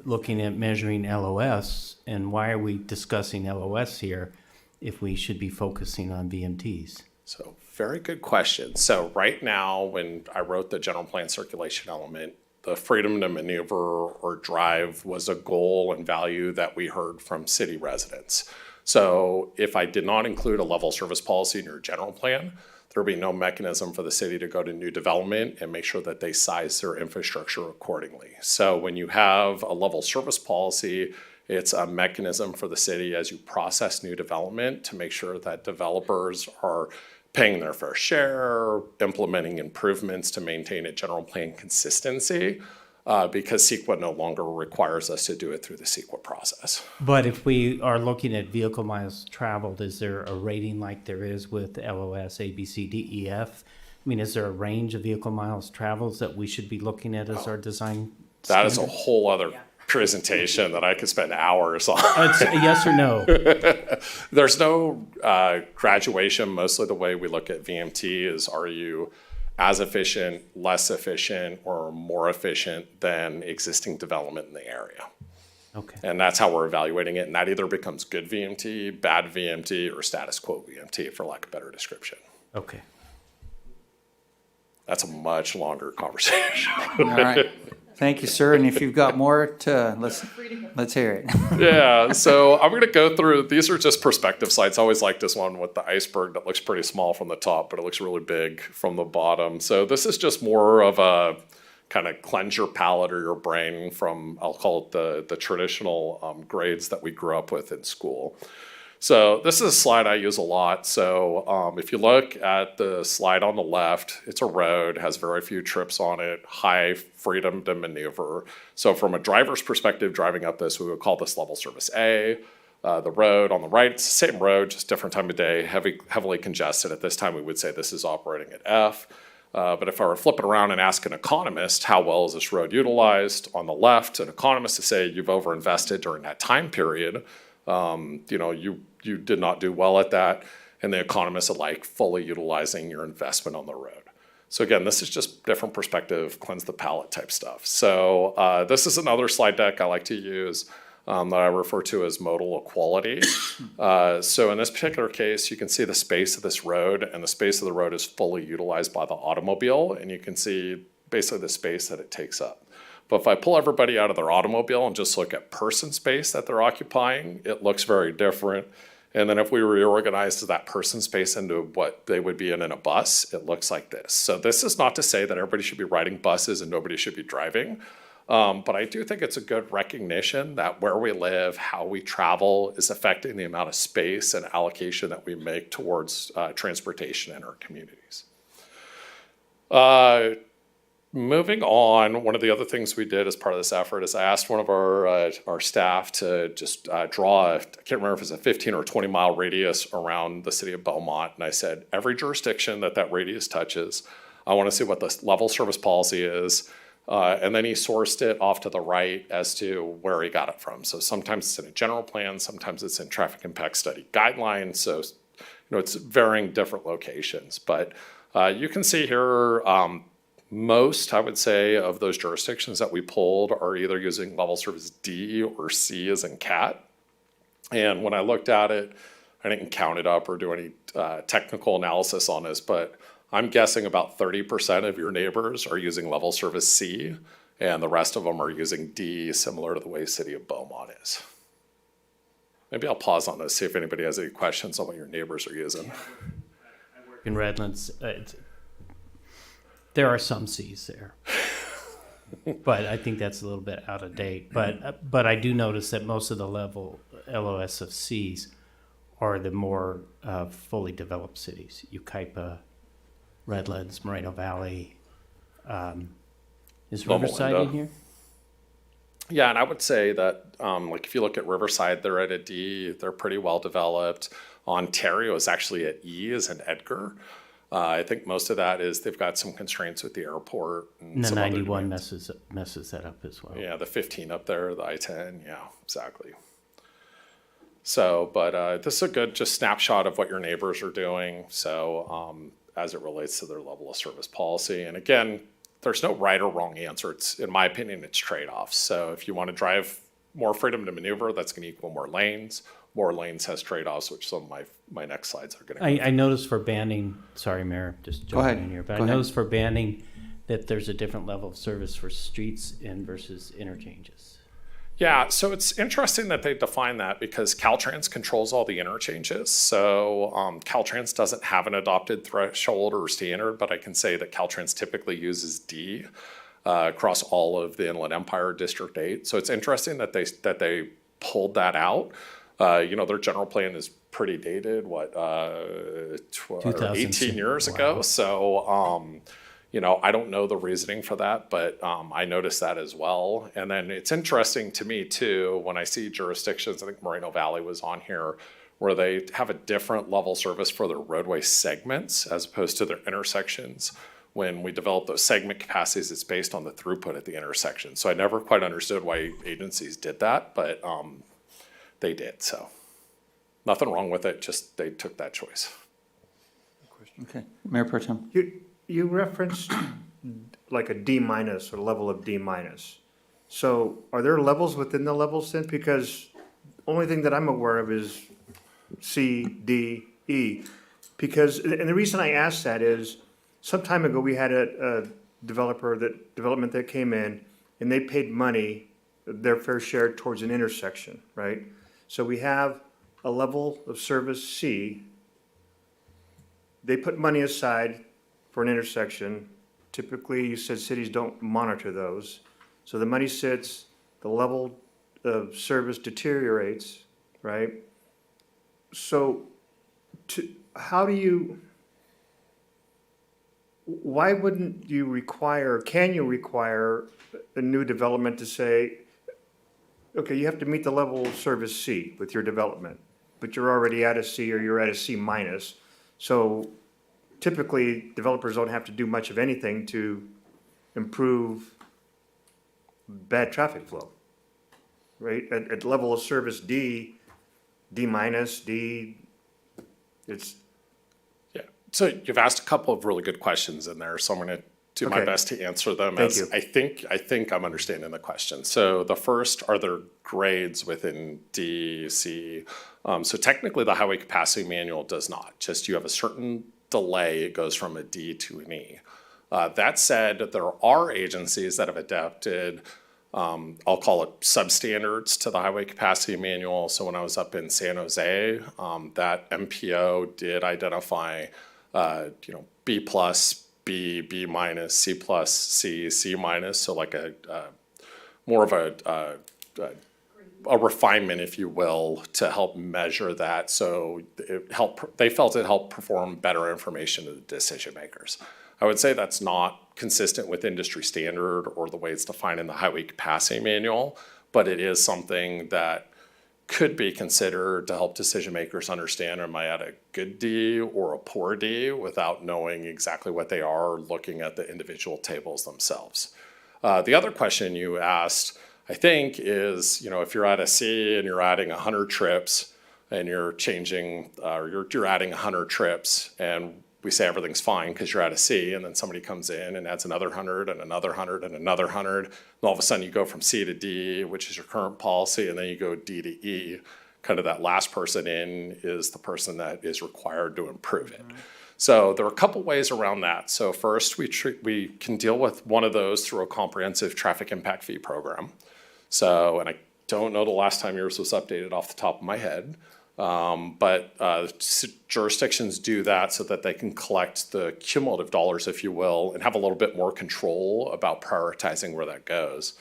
looking at measuring LOS, and why are we discussing LOS here if we should be focusing on VMTs? So very good question. So right now, when I wrote the general plan circulation element, the freedom to maneuver or drive was a goal and value that we heard from city residents. So if I did not include a level service policy in your general plan, there would be no mechanism for the city to go to new development and make sure that they size their infrastructure accordingly. So when you have a level service policy, it's a mechanism for the city as you process new development to make sure that developers are paying their fair share, implementing improvements to maintain a general plan consistency, because CEQA no longer requires us to do it through the CEQA process. But if we are looking at vehicle miles traveled, is there a rating like there is with LOS, A, B, C, D, E, F? I mean, is there a range of vehicle miles traveled that we should be looking at as our design That is a standard? whole other presentation that I could spend hours on. It's a yes or no? There's no graduation. Mostly the way we look at VMT is, are you as efficient, less efficient, or more efficient than existing development in the area? Okay. And that's how we're evaluating it. And that either becomes good VMT, bad VMT, or status quo VMT, for lack of a better description. Okay. That's a much longer conversation. All right. Thank you, sir. And if you've got more to, let's hear it. Yeah, so I'm gonna go through, these are just perspective slides. I always like this one with the iceberg that looks pretty small from the top, but it looks really big from the bottom. So this is just more of a kind of cleanse your palate or your brain from, I'll call it the traditional grades that we grew up with in school. So this is a slide I use a lot. So if you look at the slide on the left, it's a road, has very few trips on it, high freedom to maneuver. So from a driver's perspective, driving up this, we would call this level service A. The road on the right, it's the same road, just different time of day, heavily congested. At this time, we would say this is operating at F. But if I were to flip it around and ask an economist, how well is this road utilized? On the left, an economist to say you've overinvested during that time period. You did not do well at that, and the economists are like fully utilizing your investment on the road. So again, this is just different perspective, cleanse the palate type stuff. So this is another slide deck I like to use that I refer to as modal equality. So in this particular case, you can see the space of this road, and the space of the road is fully utilized by the automobile, and you can see basically the space that it takes up. But if I pull everybody out of their automobile and just look at person space that they're occupying, it looks very different. And then if we reorganize that person space into what they would be in a bus, it looks like this. So this is not to say that everybody should be riding buses and nobody should be driving. But I do think it's a good recognition that where we live, how we travel is affecting the amount of space and allocation that we make towards transportation in our communities. Moving on, one of the other things we did as part of this effort is I asked one of our staff to just draw, I can't remember if it's a 15 or 20 mile radius around the city of Beaumont. And I said, every jurisdiction that radius touches, I want to see what the level service policy is. And then he sourced it off to the right as to where he got it from. So sometimes it's in a general plan, sometimes it's in traffic impact study guidelines. So, it's varying different locations. But you can see here, most, I would say, of those jurisdictions that we pulled are either using level service D or C as in cat. And when I looked at it, I didn't count it up or do any technical analysis on this, but I'm guessing about 30% of your neighbors are using level service C, and the rest of them are using D, similar to the way City of Beaumont is. Maybe I'll pause on this, see if anybody has any questions on what your neighbors are using. In Redlands, there are some Cs there, but I think that's a little bit out of date. But I do notice that most of the level LOS of Cs are the more fully developed cities. Yucaipa, Redlands, Moreno Valley. Is Riverside in here? Yeah, and I would say that, if you look at Riverside, they're at a D. They're pretty well developed. Ontario is actually at E, as in Edgar. I think most of that is they've got some constraints with the airport. And the 91 messes that up as well. Yeah, the 15 up there, the I-10, yeah, exactly. So, but this is a good just snapshot of what your neighbors are doing. So as it relates to their level of service policy. And again, there's no right or wrong answer. It's, in my opinion, it's trade-offs. So if you want to drive more freedom to maneuver, that's going to equal more lanes. More lanes has trade-offs, which some of my next slides are going to I noticed for banning, sorry, Mayor, just jumping in here, but I noticed for banning that there's a different level of service for streets and versus interchanges. Yeah, so it's interesting that they define that because Caltrans controls all the interchanges. So Caltrans doesn't have an adopted threshold or standard, but I can say that Caltrans typically uses D across all of the Inland Empire District 8. So it's interesting that they pulled that out. Their general plan is pretty dated, 18 years ago. So, I don't know the reasoning for that, but I noticed that as well. And then it's interesting to me too, when I see jurisdictions, I think Moreno Valley was on here, where they have a different level service for their roadway segments as opposed to their intersections. When we develop those segment capacities, it's based on the throughput at the intersection. So I never quite understood why agencies did that, but they did. So nothing wrong with it, just they took that choice. Okay, Mayor Pro Tem. You referenced like a D minus or level of D minus. So are there levels within the levels then? Because only thing that I'm aware of is C, D, E. Because, and the reason I asked that is, some time ago, we had a development that came in, and they paid money, their fair share towards an intersection, right? So we have a level of service C. They put money aside for an intersection. Typically, you said cities don't monitor those. So the money sits, the level of service deteriorates, right? So why wouldn't you require, can you require a new development to say, okay, you have to meet the level of service C with your development, but you're already at a C or you're at a C minus. So typically, developers don't have to do much of anything to improve bad traffic flow, right? At level of service D, D minus, D, it's. Yeah. So you've asked a couple of really good questions in there, so I'm going to do my Okay. best to answer them. Thank as you. I think I'm understanding the question. So the first, are there grades within D, C? So technically, the highway capacity manual does not. Just you have a certain delay, it goes from a D to an E. That said, there are agencies that have adapted, I'll call it substandards to the highway capacity manual. So when I was up in San Jose, that MPO did identify, B plus, B minus, C plus, C minus. So like more of a refinement, if you will, to help measure that. So they felt it helped perform better information to the decision makers. I would say that's not consistent with industry standard or the way it's defined in the highway capacity manual, but it is something that could be considered to help decision makers understand, am I at a good D or a poor D, without knowing exactly what they are, looking at the individual tables themselves. The other question you asked, I think, is, if you're at a C and you're adding 100 trips and you're changing, or you're adding 100 trips, and we say everything's fine because you're at a C, and then somebody comes in and adds another 100 and another 100 and another 100, and all of a sudden you go from C to D, which is your current policy, and then you go D to E. Kind of that last person in is the person that is required to improve it. So there are a couple ways around that. So first, we can deal with one of those through a comprehensive traffic impact fee program. So, and I don't know the last time yours was updated off the top of my head, but jurisdictions do that so that they can collect the cumulative dollars, if you will, and have a little bit more control about prioritizing where that goes.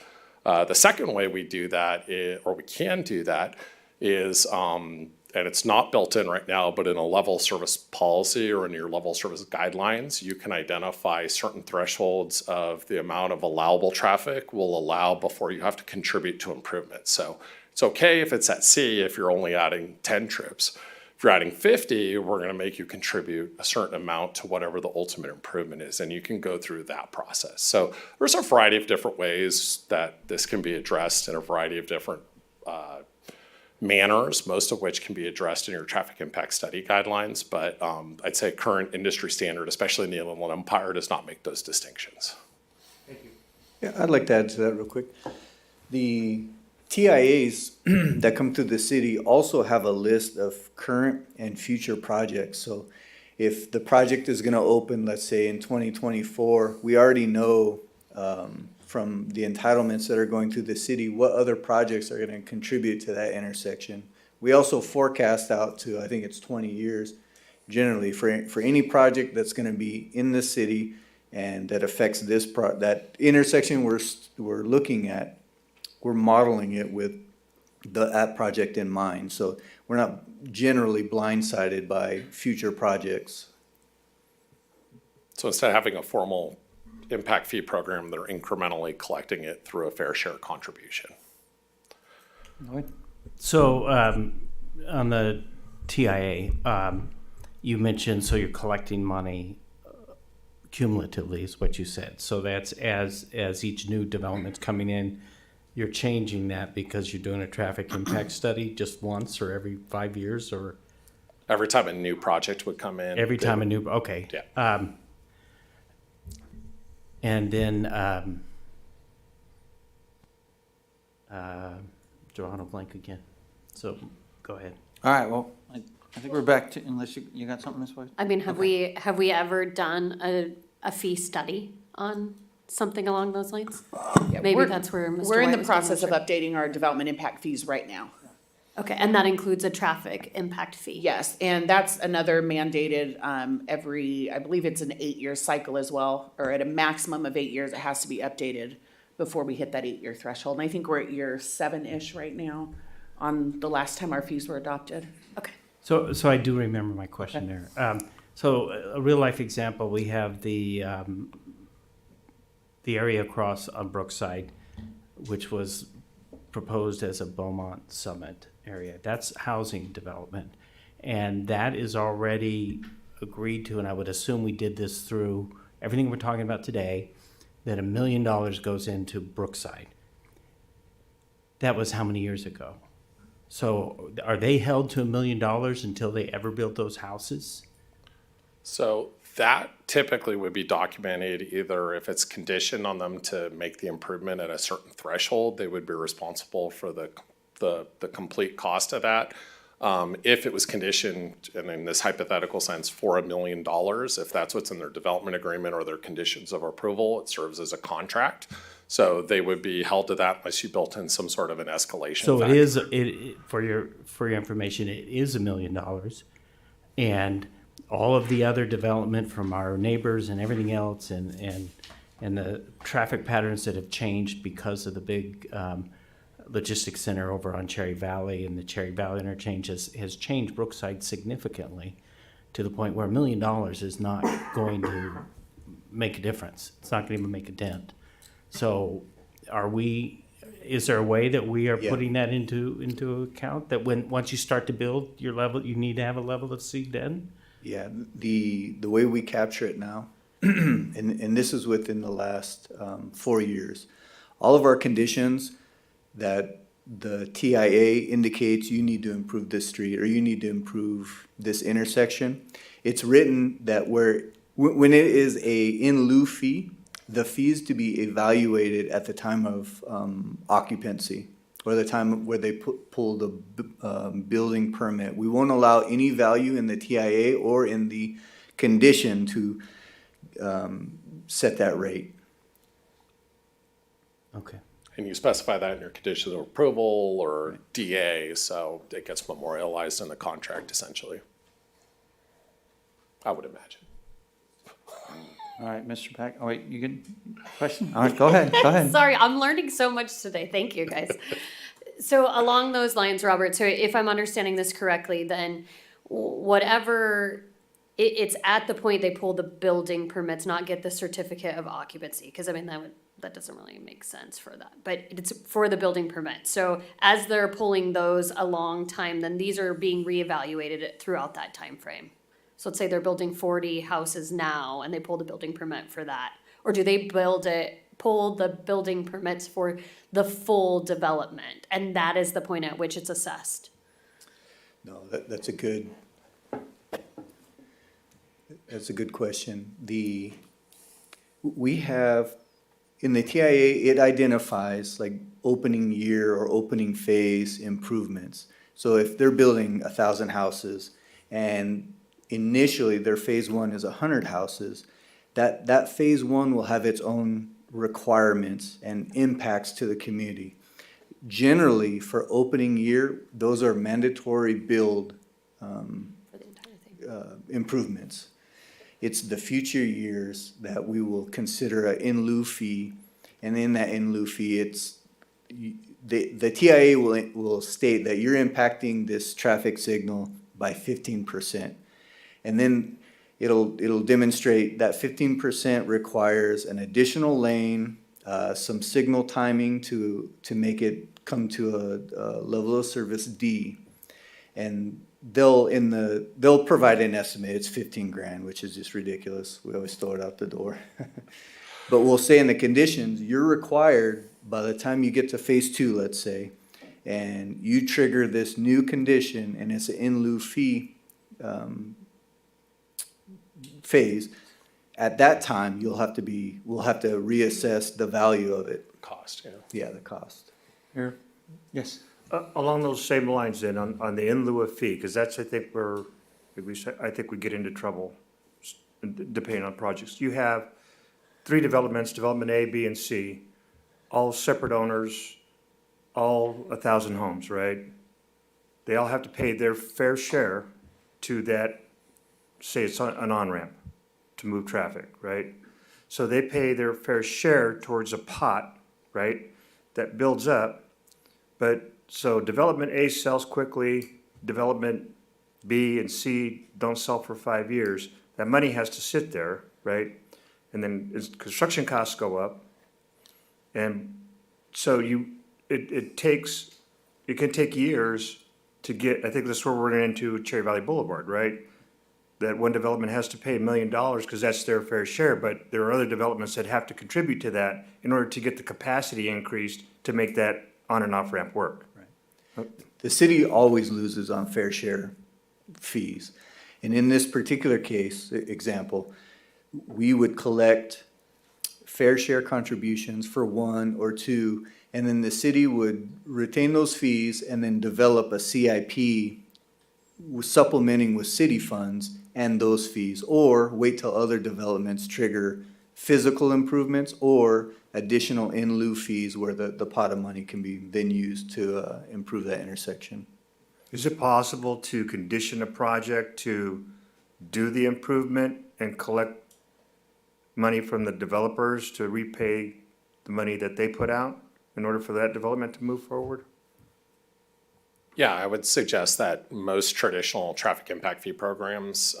The second way we do that, or we can do that, is, and it's not built in right now, but in a level service policy or in your level service guidelines, you can identify certain thresholds of the amount of allowable traffic will allow before you have to contribute to improvement. So it's okay if it's at C if you're only adding 10 trips. If you're adding 50, we're going to make you contribute a certain amount to whatever the ultimate improvement is, and you can go through that process. So there's a variety of different ways that this can be addressed in a variety of different manners, most of which can be addressed in your traffic impact study guidelines. But I'd say current industry standard, especially in the Inland Empire, does not make those distinctions. Yeah, I'd like to add to that real quick. The TIAs that come through the city also have a list of current and future projects. So if the project is gonna open, let's say in 2024, we already know from the entitlements that are going through the city, what other projects are gonna contribute to that intersection. We also forecast out to, I think it's 20 years, generally, for any project that's gonna be in the city and that affects that intersection we're looking at, we're modeling it with that project in mind. So we're not generally blindsided by future projects. So instead of having a formal impact fee program, they're incrementally collecting it through a fair share contribution. So on the TIA, you mentioned, so you're collecting money cumulatively is what you said. So that's as each new development's coming in, you're changing that because you're doing a traffic impact study just once or every 5 years or? Every time a new project would come in. Every time a new, okay. Yeah. And then, drawing a blank again. So, go ahead. All right, well, I think we're back to, unless you got something, Ms. White? I mean, have we ever done a fee study on something along those lines? Maybe We're- that's where Mr. We're in White the was going process of with it. updating our development impact fees right now. Okay, and that includes a traffic impact fee? Yes, and that's another mandated, I believe it's an 8-year cycle as well, or at a maximum of 8 years, it has to be updated before we hit that 8-year threshold. And I think we're at year 7-ish right now on the last time our fees were adopted. Okay. So I do remember my question there. So a real life example, we have the area across on Brookside, which was proposed as a Beaumont Summit area. That's housing development. And that is already agreed to, and I would assume we did this through everything we're talking about today, that $1 million goes into Brookside. That was how many years ago? So are they held to $1 million until they ever build those houses? So that typically would be documented either if it's conditioned on them to make the improvement at a certain threshold, they would be responsible for the complete cost of that. If it was conditioned, and in this hypothetical sense, for $1 million, if that's what's in their development agreement or their conditions of approval, it serves as a contract. So they would be held to that unless you built in some sort of an escalation So factor. it is, for your information, it is $1 million. And all of the other development from our neighbors and everything else and the traffic patterns that have changed because of the big logistics center over on Cherry Valley and the Cherry Valley interchange has changed Brookside significantly to the point where $1 million is not going to make a difference. It's not going to even make a dent. So is there a way that we are putting that into account, that once you start to build your level, you need to have a level of seed then? Yeah, the way we capture it now, and this is within the last 4 years, all of our conditions that the TIA indicates you need to improve this street or you need to improve this intersection, it's written that when it is a in lieu fee, the fees to be evaluated at the time of occupancy or the time where they pull the building permit. We won't allow any value in the TIA or in the condition to set that rate. Okay. And you specify that in your conditions of approval or DA, so it gets memorialized in the contract essentially. I would imagine. All right, Mr. Pack, oh wait, you good? Question? All right, go ahead. Sorry, I'm learning so much today. Thank you, guys. So along those lines, Robert, so if I'm understanding this correctly, then whatever, it's at the point they pull the building permits, not get the certificate of occupancy, because I mean, that doesn't really make sense for that, but it's for the building permit. So as they're pulling those a long time, then these are being reevaluated throughout that time frame. So let's say they're building 40 houses now and they pull the building permit for that. Or do they pull the building permits for the full development? And that is the point at which it's assessed. No, that's a good question. We have, in the TIA, it identifies like opening year or opening phase improvements. So if they're building 1,000 houses and initially their phase one is 100 houses, that phase one will have its own requirements and impacts to the community. Generally, for opening year, those are mandatory build improvements. It's the future years that we will consider an in lieu fee, and in that in lieu fee, the TIA will state that you're impacting this traffic signal by 15%. And then it'll demonstrate that 15% requires an additional lane, some signal timing to make it come to a level of service D. And they'll provide an estimate. It's 15 grand, which is just ridiculous. We always throw it out the door. But we'll say in the conditions, you're required by the time you get to phase 2, let's say, and you trigger this new condition and it's an in lieu fee phase, at that time, we'll have to reassess the value of it. Cost, yeah. Yeah, the cost. Mayor? Yes. Along those same lines then, on the in lieu of fee, because that's, I think, where, at least I think we get into trouble, depending on projects. You have 3 developments, development A, B, and C, all separate owners, all 1,000 homes, right? They all have to pay their fair share to that, say it's an on-ramp to move traffic, right? So they pay their fair share towards a pot, right, that builds up. But, so development A sells quickly, development B and C don't sell for 5 years. That money has to sit there, right? And then construction costs go up. And so it can take years to get, I think that's where we're running into Cherry Valley Boulevard, right? That one development has to pay $1 million because that's their fair share, but there are other developments that have to contribute to that in order to get the capacity increased to make that on and off ramp work. The city always loses on fair share fees. And in this particular case, example, we would collect fair share contributions for 1 or 2, and then the city would retain those fees and then develop a CIP supplementing with city funds and those fees, or wait till other developments trigger physical improvements or additional in lieu fees where the pot of money can be then used to improve that intersection. Is it possible to condition a project to do the improvement and collect money from the developers to repay the money that they put out in order for that development to move forward? Yeah, I would suggest that most traditional traffic impact fee programs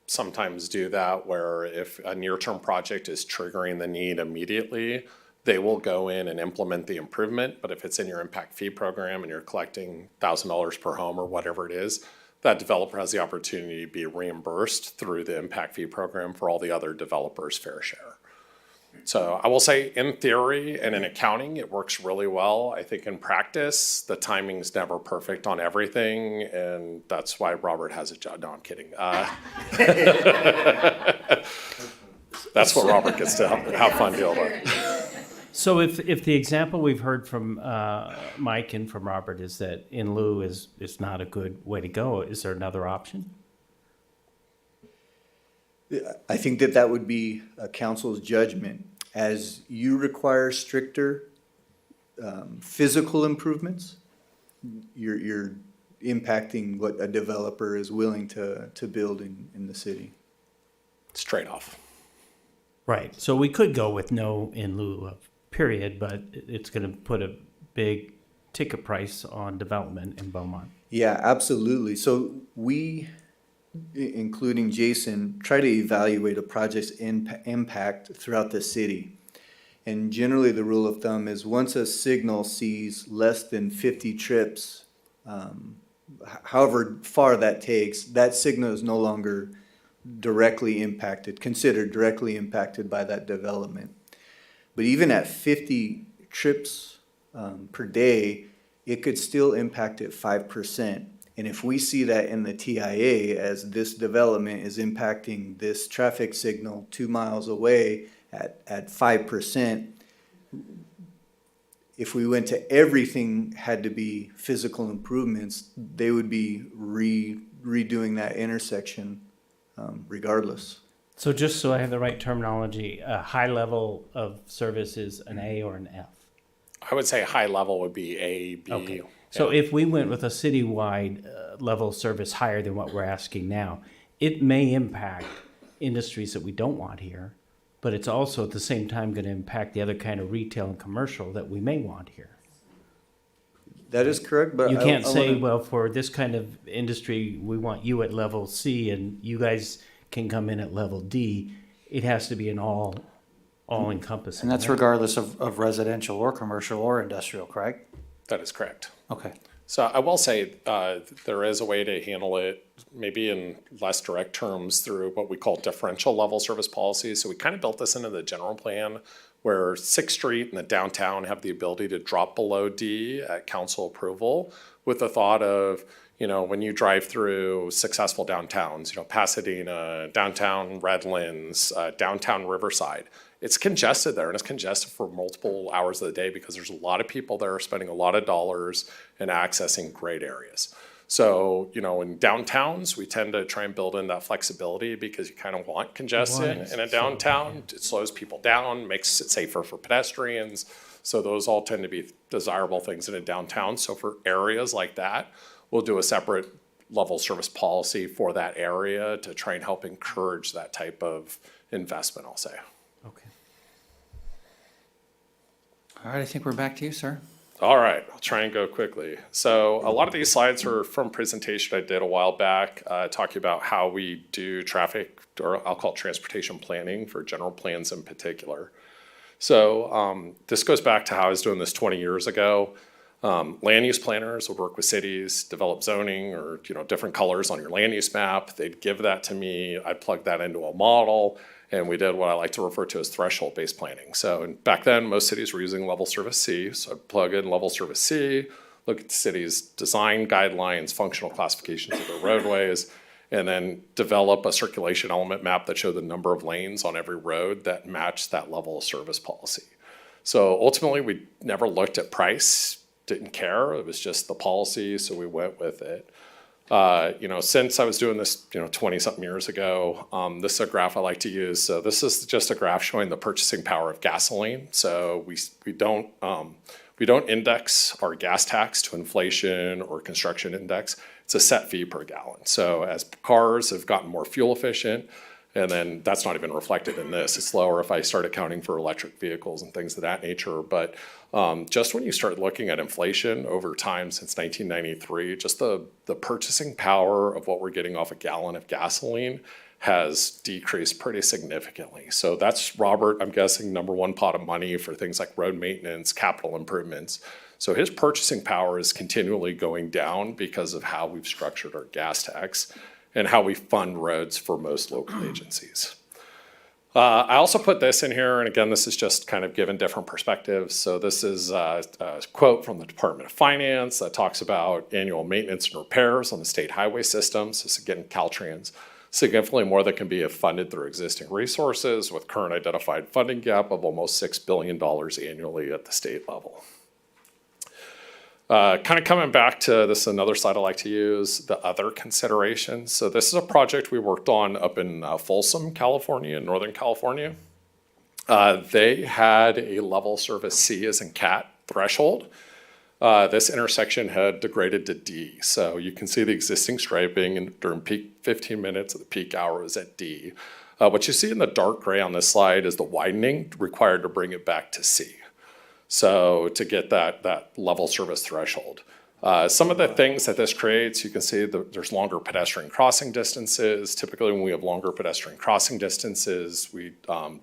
sometimes do that, where if a near-term project is triggering the need immediately, they will go in and implement the improvement. But if it's in your impact fee program and you're collecting $1,000 per home or whatever it is, that developer has the opportunity to be reimbursed through the impact fee program for all the other developers' fair share. So I will say, in theory and in accounting, it works really well. I think in practice, the timing's never perfect on everything, and that's why Robert has a job. No, I'm kidding. That's what Robert gets to have fun deal with. So if the example we've heard from Mike and from Robert is that in lieu is not a good way to go, is there another option? I think that would be a council's judgment. As you require stricter physical improvements, you're impacting what a developer is willing to build in the city. It's trade-off. Right. So we could go with no in lieu of period, but it's going to put a big ticket price on development in Beaumont. Yeah, absolutely. So we, including Jason, try to evaluate a project's impact throughout the city. And generally, the rule of thumb is once a signal sees less than 50 trips, however far that takes, that signal is no longer considered directly impacted by that development. But even at 50 trips per day, it could still impact it 5%. And if we see that in the TIA as this development is impacting this traffic signal 2 miles away at 5%, if we went to everything had to be physical improvements, they would be redoing that intersection regardless. So just so I have the right terminology, a high level of service is an A or an F? I would say high level would be A, B. Okay. So if we went with a citywide level of service higher than what we're asking now, it may impact industries that we don't want here, but it's also at the same time going to impact the other kind of retail and commercial that we may want here. That is correct, but You can't I say, wanna- well, for this kind of industry, we want you at level C and you guys can come in at level D. It has to be an all encompassing. And that's regardless of residential or commercial or industrial, correct? That is correct. Okay. So I will say there is a way to handle it, maybe in less direct terms, through what we call differential level service policies. So we kind of built this into the general plan, where 6th Street and the downtown have the ability to drop below D at council approval, with the thought of, you know, when you drive through successful downtowns, you know, Pasadena, downtown Redlands, downtown Riverside, it's congested there, and it's congested for multiple hours of the day because there's a lot of people there spending a lot of dollars and accessing great areas. So, you know, in downtowns, we tend to try and build in that flexibility because you kind of want congestion in a downtown. It slows people down, makes it safer for pedestrians. So those all tend to be desirable things in a downtown. So for areas like that, we'll do a separate level service policy for that area to try and help encourage that type of investment, I'll say. Okay. All right, I think we're back to you, sir. All right, I'll try and go quickly. So a lot of these slides are from a presentation I did a while back, talking about how we do traffic, or I'll call it transportation planning for general plans in particular. So this goes back to how I was doing this 20 years ago. Land use planners would work with cities, develop zoning or, you know, different colors on your land use map. They'd give that to me. I'd plug that into a model. And we did what I like to refer to as threshold-based planning. So back then, most cities were using level service C. So I'd plug in level service C, look at the city's design guidelines, functional classifications of their roadways, and then develop a circulation element map that showed the number of lanes on every road that matched that level of service policy. So ultimately, we never looked at price, didn't care. It was just the policy, so we went with it. You know, since I was doing this, 20-something years ago, this is a graph I like to use. So this is just a graph showing the purchasing power of gasoline. So we don't index our gas tax to inflation or construction index. It's a set fee per gallon. So as cars have gotten more fuel efficient, and then that's not even reflected in this. It's lower if I start accounting for electric vehicles and things of that nature. But just when you start looking at inflation over time since 1993, just the purchasing power of what we're getting off a gallon of gasoline has decreased pretty significantly. So that's, Robert, I'm guessing, number one pot of money for things like road maintenance, capital improvements. So his purchasing power is continually going down because of how we've structured our gas tax and how we fund roads for most local agencies. I also put this in here, and again, this is just kind of given different perspectives. So this is a quote from the Department of Finance that talks about annual maintenance and repairs on the state highway system. So this is again, Caltrans, significantly more that can be funded through existing resources with current identified funding gap of almost $6 billion annually at the state level. Kind of coming back to this, another slide I like to use, the other considerations. So this is a project we worked on up in Folsom, California, in Northern California. They had a level service C as in cat threshold. This intersection had degraded to D. So you can see the existing striping and during peak 15 minutes of the peak hour is at D. What you see in the dark gray on this slide is the widening required to bring it back to C. So to get that level service threshold. Some of the things that this creates, you can see there's longer pedestrian crossing distances. Typically when we have longer pedestrian crossing distances, we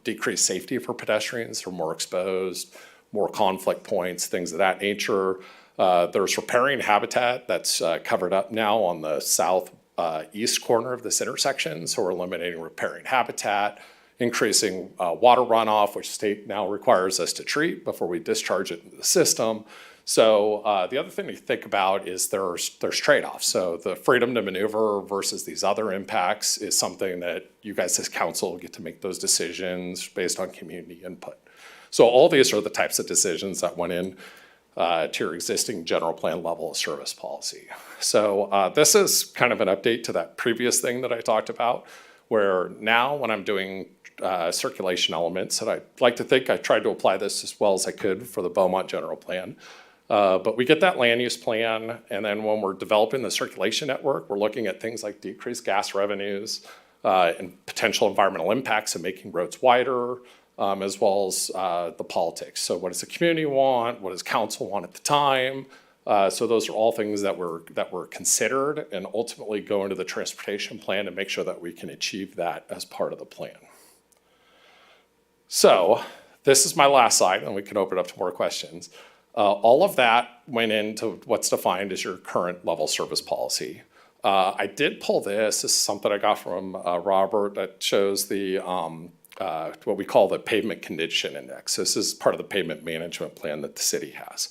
decrease safety for pedestrians who are more exposed, more conflict points, things of that nature. There's riparian habitat that's covered up now on the southeast corner of this intersection. So we're eliminating riparian habitat, increasing water runoff, which state now requires us to treat before we discharge it into the system. So the other thing to think about is there's trade-offs. So the freedom to maneuver versus these other impacts is something that you guys as council get to make those decisions based on community input. So all these are the types of decisions that went in to your existing general plan level of service policy. So this is kind of an update to that previous thing that I talked about, where now when I'm doing circulation elements, and I'd like to think I tried to apply this as well as I could for the Beaumont general plan. But we get that land use plan, and then when we're developing the circulation network, we're looking at things like decreased gas revenues and potential environmental impacts of making roads wider, as well as the politics. So what does the community want? What does council want at the time? So those are all things that were considered and ultimately go into the transportation plan to make sure that we can achieve that as part of the plan. So this is my last slide, and we can open it up to more questions. All of that went into what's defined as your current level service policy. I did pull this. This is something I got from Robert that shows the what we call the pavement condition index. This is part of the pavement management plan that the city has.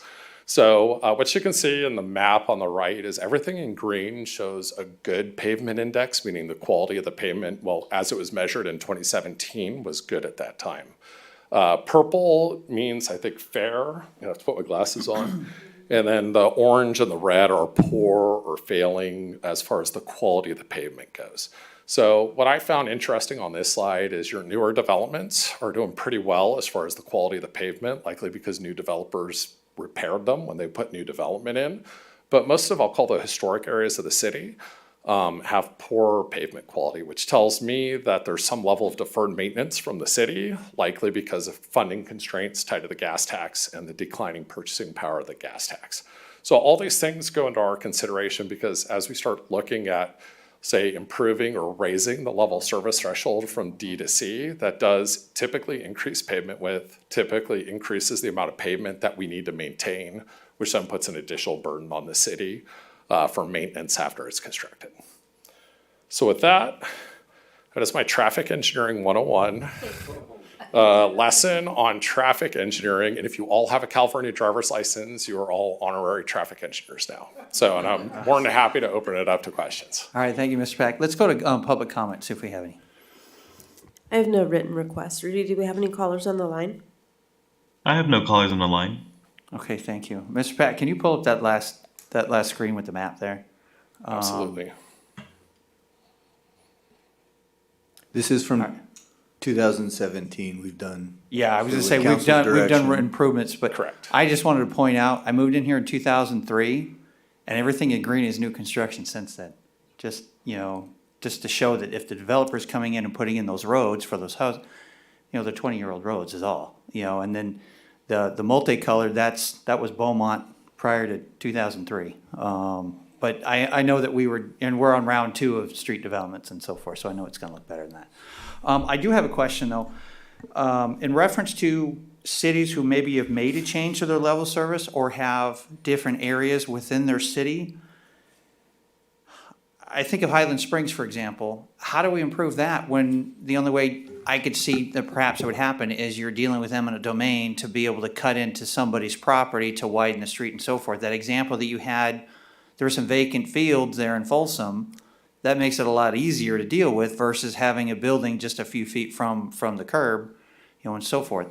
So what you can see in the map on the right is everything in green shows a good pavement index, meaning the quality of the pavement, well, as it was measured in 2017, was good at that time. Purple means, I think, fair. I have to put my glasses on. And then the orange and the red are poor or failing as far as the quality of the pavement goes. So what I found interesting on this slide is your newer developments are doing pretty well as far as the quality of the pavement, likely because new developers repaired them when they put new development in. But most of, I'll call the historic areas of the city, have poor pavement quality, which tells me that there's some level of deferred maintenance from the city, likely because of funding constraints tied to the gas tax and the declining purchasing power of the gas tax. So all these things go into our consideration because as we start looking at, say, improving or raising the level of service threshold from D to C, that does typically increase pavement width, typically increases the amount of pavement that we need to maintain, which then puts an additional burden on the city for maintenance after it's constructed. So with that, that is my traffic engineering 101 lesson on traffic engineering. And if you all have a California driver's license, you are all honorary traffic engineers now. So, and I'm more than happy to open it up to questions. All right, thank you, Mr. Pack. Let's go to public comment, see if we have any. I have no written requests. Rudy, do we have any callers on the line? I have no callers on the line. Okay, thank you. Mr. Pack, can you pull up that last screen with the map there? Absolutely. This is from 2017. We've done. Yeah, I was gonna with say, we've council's done direction. improvements, but. Correct. I just wanted to point out, I moved in here in 2003, and everything in green is new construction since then. Just, just to show that if the developer's coming in and putting in those roads for those houses, they're 20-year-old roads is all, and then the multicolored, that was Beaumont prior to 2003. But I know that we're on round 2 of street developments and so forth, so I know it's gonna look better than that. I do have a question though. In reference to cities who maybe have made a change to their level of service or have different areas within their city, I think of Highland Springs, for example. How do we improve that when the only way I could see that perhaps it would happen is you're dealing with eminent domain to be able to cut into somebody's property to widen the street and so forth? That example that you had, there were some vacant fields there in Folsom. That makes it a lot easier to deal with versus having a building just a few feet from the curb, and so forth.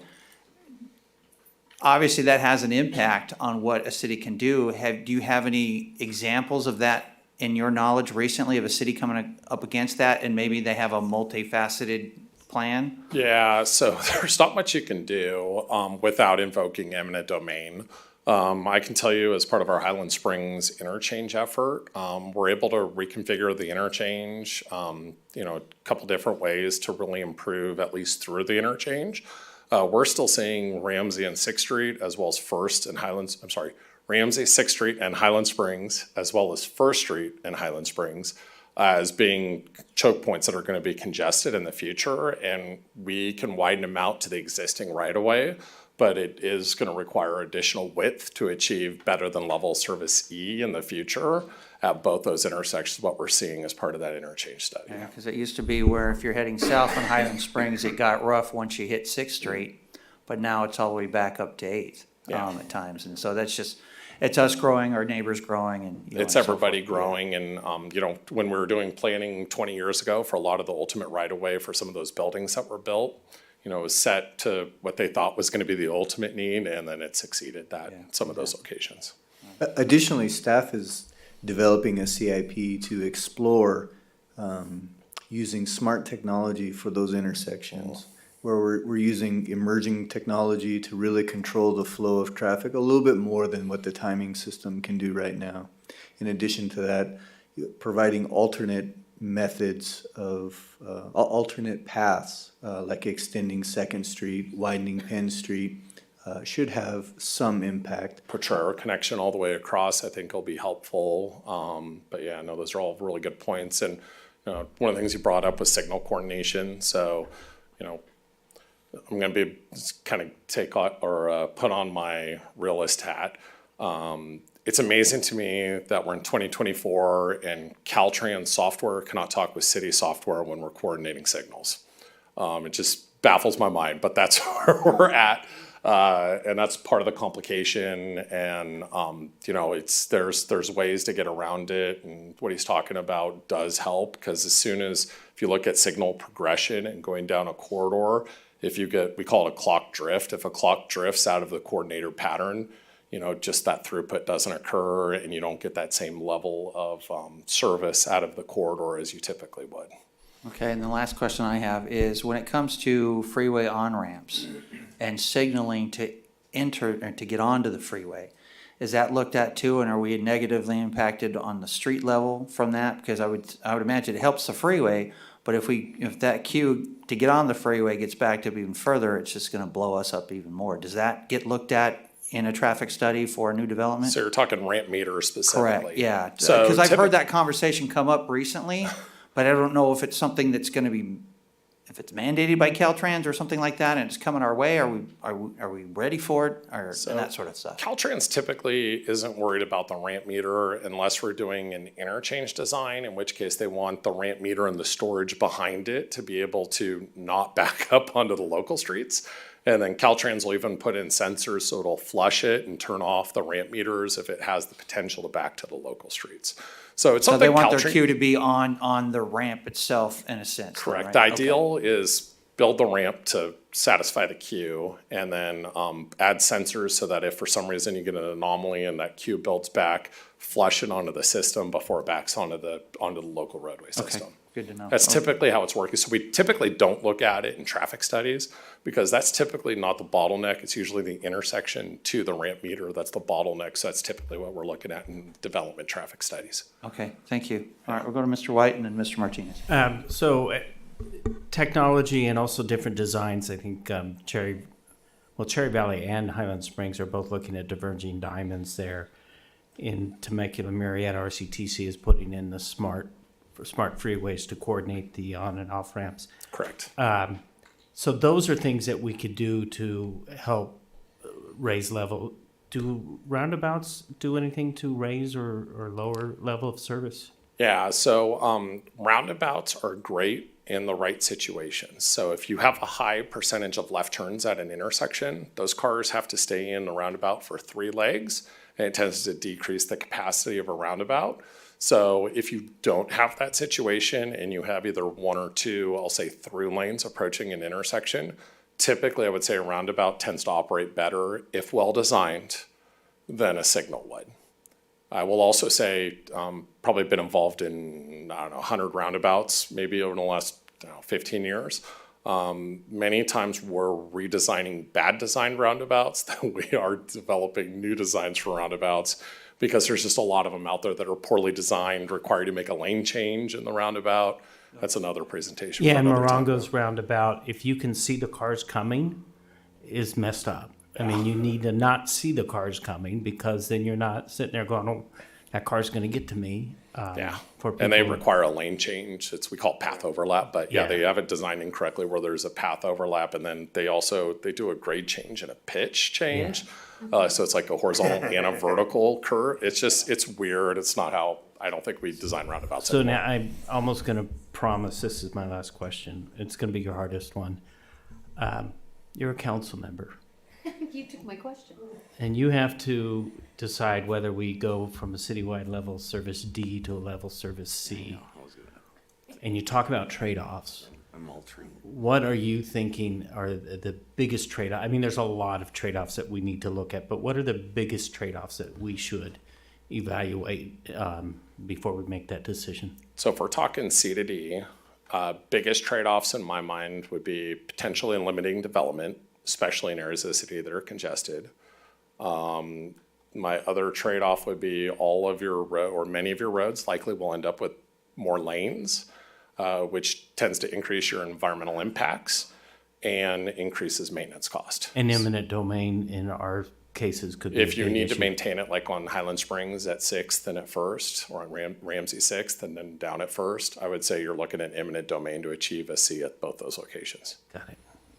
Obviously, that has an impact on what a city can do. Do you have any examples of that in your knowledge recently of a city coming up against that and maybe they have a multifaceted plan? Yeah, so there's not much you can do without invoking eminent domain. I can tell you as part of our Highland Springs interchange effort, we're able to reconfigure the interchange, a couple different ways to really improve at least through the interchange. We're still seeing Ramsey and 6th Street as well as Ramsey, 6th Street and Highland Springs, as well as 1st Street and Highland Springs as being choke points that are going to be congested in the future, and we can widen them out to the existing right-of-way, but it is going to require additional width to achieve better than level service E in the future at both those intersections, what we're seeing as part of that interchange study. Yeah, because it used to be where if you're heading south on Highland Springs, it got rough once you hit 6th Street, but now it's all the way back up to 8th at times. And so that's just, it's us growing, our neighbors growing, and it's everybody growing. And when we were doing planning 20 years ago for a lot of the ultimate right of way for some of those buildings that were built, it was set to what they thought was going to be the ultimate need, and then it succeeded that in some of those locations. Additionally, staff is developing a CIP to explore using smart technology for those intersections, where we're using emerging technology to really control the flow of traffic a little bit more than what the timing system can do right now. In addition to that, providing alternate methods of alternate paths, like extending 2nd Street, widening Penn Street, should have some impact. Portrayal connection all the way across, I think will be helpful. But yeah, no, those are all really good points. And, one of the things you brought up was signal coordination. So, I'm going to be kind of put on my realist hat. It's amazing to me that we're in 2024 and Caltrans software cannot talk with city software when we're coordinating signals. It just baffles my mind, but that's where we're at. And that's part of the complication. And, there's ways to get around it. And what he's talking about does help, because if you look at signal progression and going down a corridor, we call it a clock drift. If a clock drifts out of the coordinator pattern, just that throughput doesn't occur and you don't get that same level of service out of the corridor as you typically would. Okay, and the last question I have is, when it comes to freeway on-ramps and signaling to enter or to get onto the freeway, is that looked at too, and are we negatively impacted on the street level from that? Because I would imagine it helps the freeway, but if that queue to get on the freeway gets backed up even further, it's just gonna blow us up even more. Does that get looked at in a traffic study for a new development? So you're talking ramp meter specifically? Correct, yeah. So Because I've heard that conversation come up recently, but I don't know if it's something that's gonna be, if it's mandated by Caltrans or something like that, and it's coming our way, are we ready for it, or and that sort of stuff? Caltrans typically isn't worried about the ramp meter unless we're doing an interchange design, in which case they want the ramp meter and the storage behind it to be able to not back up onto the local streets. And then Caltrans will even put in sensors so it'll flush it and turn off the ramp meters if it has the potential to back to the local streets. So it's So something they want their queue to be on the ramp itself in a sense? though, Correct. right? The Okay. ideal is build the ramp to satisfy the queue, and then add sensors so that if for some reason you get an anomaly and that queue builds back, flush it onto the system before it backs onto the local roadway system. Good to know. That's typically how it's working. So we typically don't look at it in traffic studies because that's typically not the bottleneck. It's usually the intersection to the ramp meter that's the bottleneck. So that's typically what we're looking at in development traffic studies. Okay, thank you. All right, we'll go to Mr. White and then Mr. Martinez. Technology and also different designs. I think Cherry Valley and Highland Springs are both looking at diverging diamonds there. In Temecula, Marietta, RCTC is putting in the smart freeways to coordinate the on and off ramps. Correct. So those are things that we could do to help raise level. Do roundabouts do anything to raise or lower level of service? Yeah, so roundabouts are great in the right situations. So if you have a high percentage of left turns at an intersection, those cars have to stay in the roundabout for 3 legs, and it tends to decrease the capacity of a roundabout. So if you don't have that situation and you have either 1 or 2, I'll say through lanes approaching an intersection, typically I would say a roundabout tends to operate better if well designed than a signal would. I will also say, probably been involved in, 100 roundabouts, maybe over the last 15 years. Many times we're redesigning bad designed roundabouts than we are developing new designs for roundabouts, because there's just a lot of them out there that are poorly designed, require you to make a lane change in the roundabout. That's another presentation. Yeah, for and another time. Morongo's roundabout, if you can see the cars coming, is messed up. I mean, you need to not see the cars coming, because then you're not sitting there going, oh, that car's going to get to me. For people. And they require a lane change. We call it path overlap, but Yeah. they have it designed incorrectly where there's a path overlap, and then they do a grade change and a pitch change. So it's like a horizontal and a vertical curve. It's weird. It's not how, I don't think we design roundabouts So anymore. now I'm almost going to promise this is my last question. It's going to be your hardest one. You're a council member, You took my question. and you have to decide whether we go from a citywide level service D to a level service C. And you talk about trade-offs. I'm altering. What are you thinking are the biggest trade-off? I mean, there's a lot of trade-offs that we need to look at, but what are the biggest trade-offs that we should evaluate before we make that decision? So if we're talking C to D, biggest trade-offs in my mind would be potentially limiting development, especially in areas of the city that are congested. My other trade-off would be all of your or many of your roads likely will end up with more lanes, which tends to increase your environmental impacts. and increases maintenance cost. An eminent domain in our cases could be. If you a big need to issue. maintain it like on Highland Springs at 6th and at 1st, or on Ramsey 6th and then down at 1st, I would say you're looking at eminent domain to achieve a C at both those locations. Got it.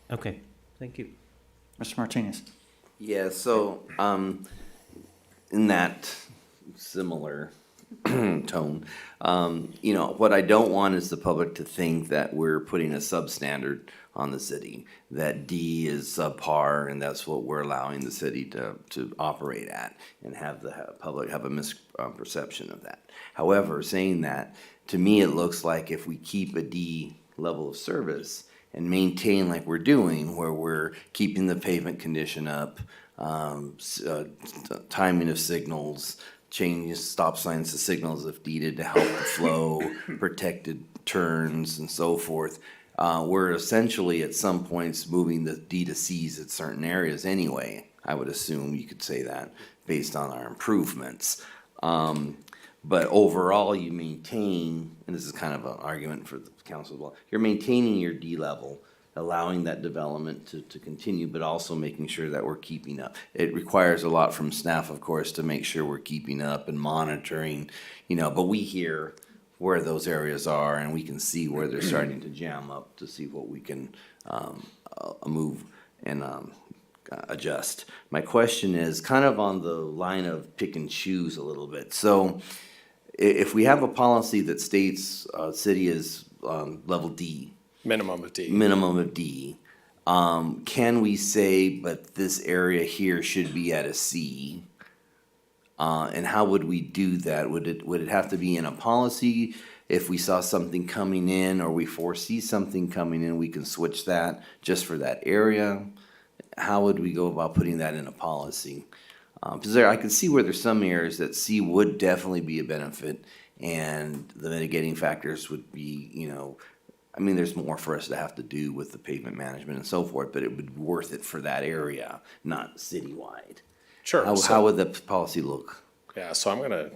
Okay, thank you. Mr. Martinez? Yeah, so, in that similar tone, you know, what I don't want is the public to think that we're putting a substandard on the city, that D is subpar, and that's what we're allowing the city to operate at, and have the public have a misperception of that. However, saying that, to me, it looks like if we keep a D level of service and maintain like we're doing, where we're keeping the pavement condition up, timing of signals, changing stop signs to signals if needed to help the flow, protected turns and so forth. We're essentially at some points moving the D to Cs at certain areas anyway. I would assume you could say that based on our improvements. But overall, you maintain, and this is kind of an argument for the council as well, you're maintaining your D level, allowing that development to continue, but also making sure that we're keeping up. It requires a lot from staff, of course, to make sure we're keeping up and monitoring, you know, but we hear where those areas are, and we can see where they're starting to jam up to see what we can move and adjust. My question is kind of on the line of pick and choose a little bit. So if we have a policy that states city is level D, Minimum of D. minimum of D, can we say, but this area here should be at a C? And how would we do that? Would it have to be in a policy? If we saw something coming in or we foresee something coming in, we can switch that just for that area? How would we go about putting that in a policy? Because I can see where there's some areas that C would definitely be a benefit, and the mitigating factors would be, you know, I mean, there's more for us to have to do with the pavement management and so forth, but it would be worth it for that area, not citywide. Sure. How would the policy look? Yeah, so I'm gonna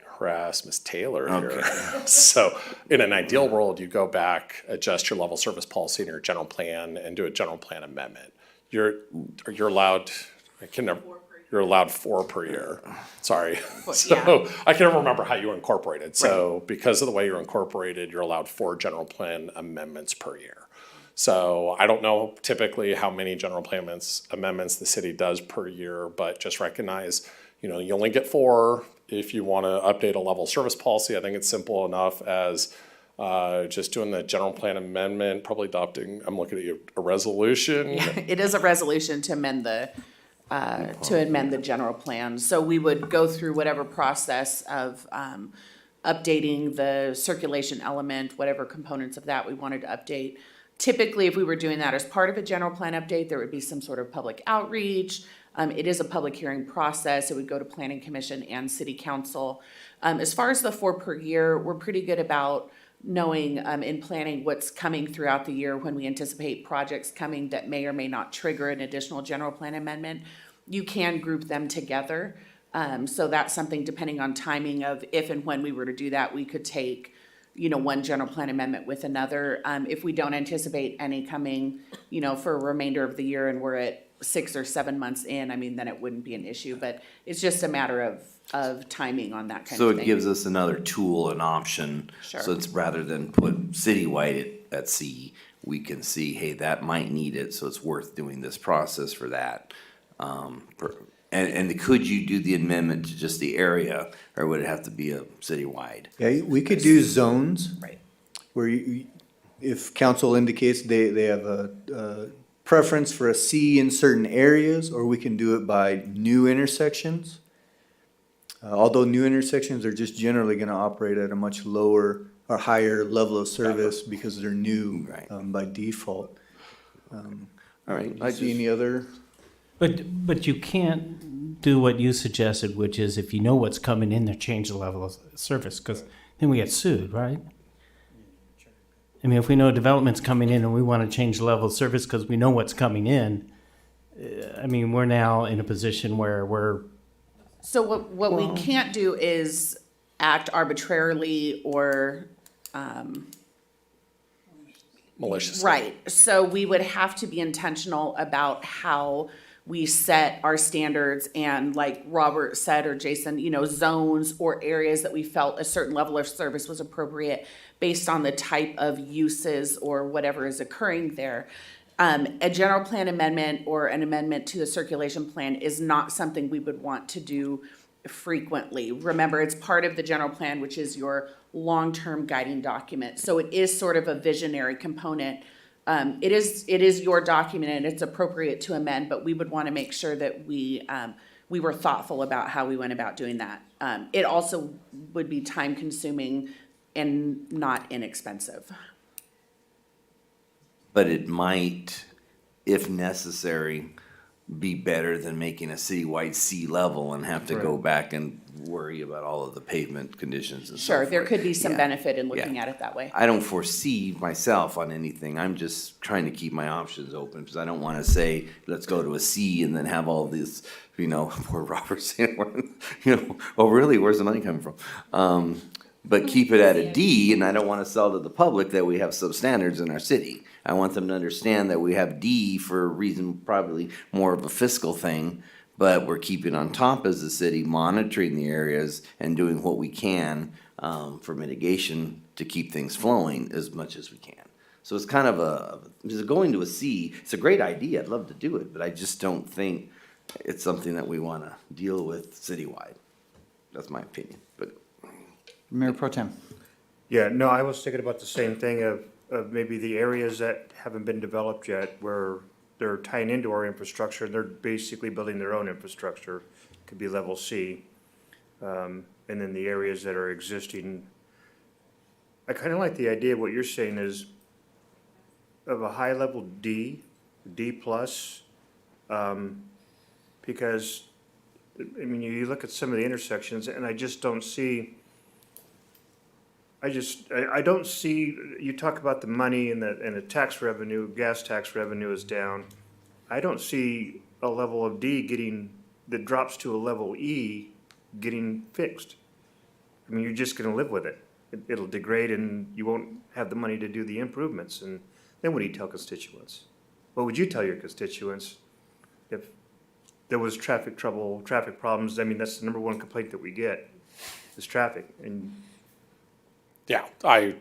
harass Ms. Taylor here. So in an ideal world, you go back, adjust your level service policy in your general plan and do a general plan amendment. You're allowed, you're allowed 4 per year. Sorry. So I can never remember how you incorporated. So because of the way you're incorporated, you're allowed 4 general plan amendments per year. So I don't know typically how many general plan amendments the city does per year, but just recognize, you know, you only get 4. If you want to update a level service policy, I think it's simple enough as just doing the general plan amendment, probably adopting, I'm looking at you, a resolution. It is a resolution to amend the general plan. So we would go through whatever process of updating the circulation element, whatever components of that we wanted to update. Typically, if we were doing that as part of a general plan update, there would be some sort of public outreach. It is a public hearing process. It would go to planning commission and city council. As far as the 4 per year, we're pretty good about knowing in planning what's coming throughout the year when we anticipate projects coming that may or may not trigger an additional general plan amendment. You can group them together. So that's something, depending on timing of if and when we were to do that, we could take, you know, one general plan amendment with another. If we don't anticipate any coming, you know, for a remainder of the year and we're at 6 or 7 months in, I mean, then it wouldn't be an issue, but it's just a matter of timing on that kind So of it thing. gives us another tool, an option. Sure. So it's rather than put citywide at C, we can see, hey, that might need it, so it's worth doing this process for that. And could you do the amendment to just the area, or would it have to be a citywide? Yeah, we could do zones. Right. Where if council indicates they have a preference for a C in certain areas, or we can do it by new intersections. Although new intersections are just generally gonna operate at a much lower or higher level of service because they're new by default. All right. Do you see any other? But you can't do what you suggested, which is if you know what's coming in there, change the level of service, because then we get sued, right? I mean, if we know development's coming in and we want to change the level of service because we know what's coming in, I mean, we're now in a position where we're. So what we can't do is act arbitrarily or malicious. Right, so we would have to be intentional about how we set our standards and like Robert said, or Jason, zones or areas that we felt a certain level of service was appropriate based on the type of uses or whatever is occurring there. A general plan amendment or an amendment to the circulation plan is not something we would want to do frequently. Remember, it's part of the general plan, which is your long-term guiding document. So it is sort of a visionary component. It is your document and it's appropriate to amend, but we would want to make sure that we were thoughtful about how we went about doing that. It also would be time-consuming and not inexpensive. But it might, if necessary, be better than making a citywide C level and have to go back and worry about all of the pavement conditions and so Sure, forth. there could be some Yeah. benefit in looking Yeah. at it that way. I don't foresee myself on anything. I'm just trying to keep my options open because I don't want to say, let's go to a C and then have all this, poor Robert saying, oh, really, where's the money coming from? But keep it at a D, and I don't want to sell to the public that we have substandards in our city. I want them to understand that we have D for a reason, probably more of a fiscal thing, but we're keeping on top as a city, monitoring the areas and doing what we can for mitigation to keep things flowing as much as we can. So it's kind of going to a C, it's a great idea, I'd love to do it, but I just don't think it's something that we want to deal with citywide. That's my opinion, but. Mayor Pro Tem. Yeah, no, I was thinking about the same thing of maybe the areas that haven't been developed yet where they're tying into our infrastructure and they're basically building their own infrastructure. Could be level C. And then the areas that are existing. I kind of like the idea of what you're saying is of a high level D plus, because, you look at some of the intersections and I just don't see, I don't see, you talk about the money and the tax revenue, gas tax revenue is down. I don't see a level of D that drops to a level E getting fixed. You're just gonna live with it. It'll degrade and you won't have the money to do the improvements. And then what do you tell constituents? What would you tell your constituents if there was traffic trouble, traffic problems? That's the number one complaint that we get, is traffic. And Yeah, I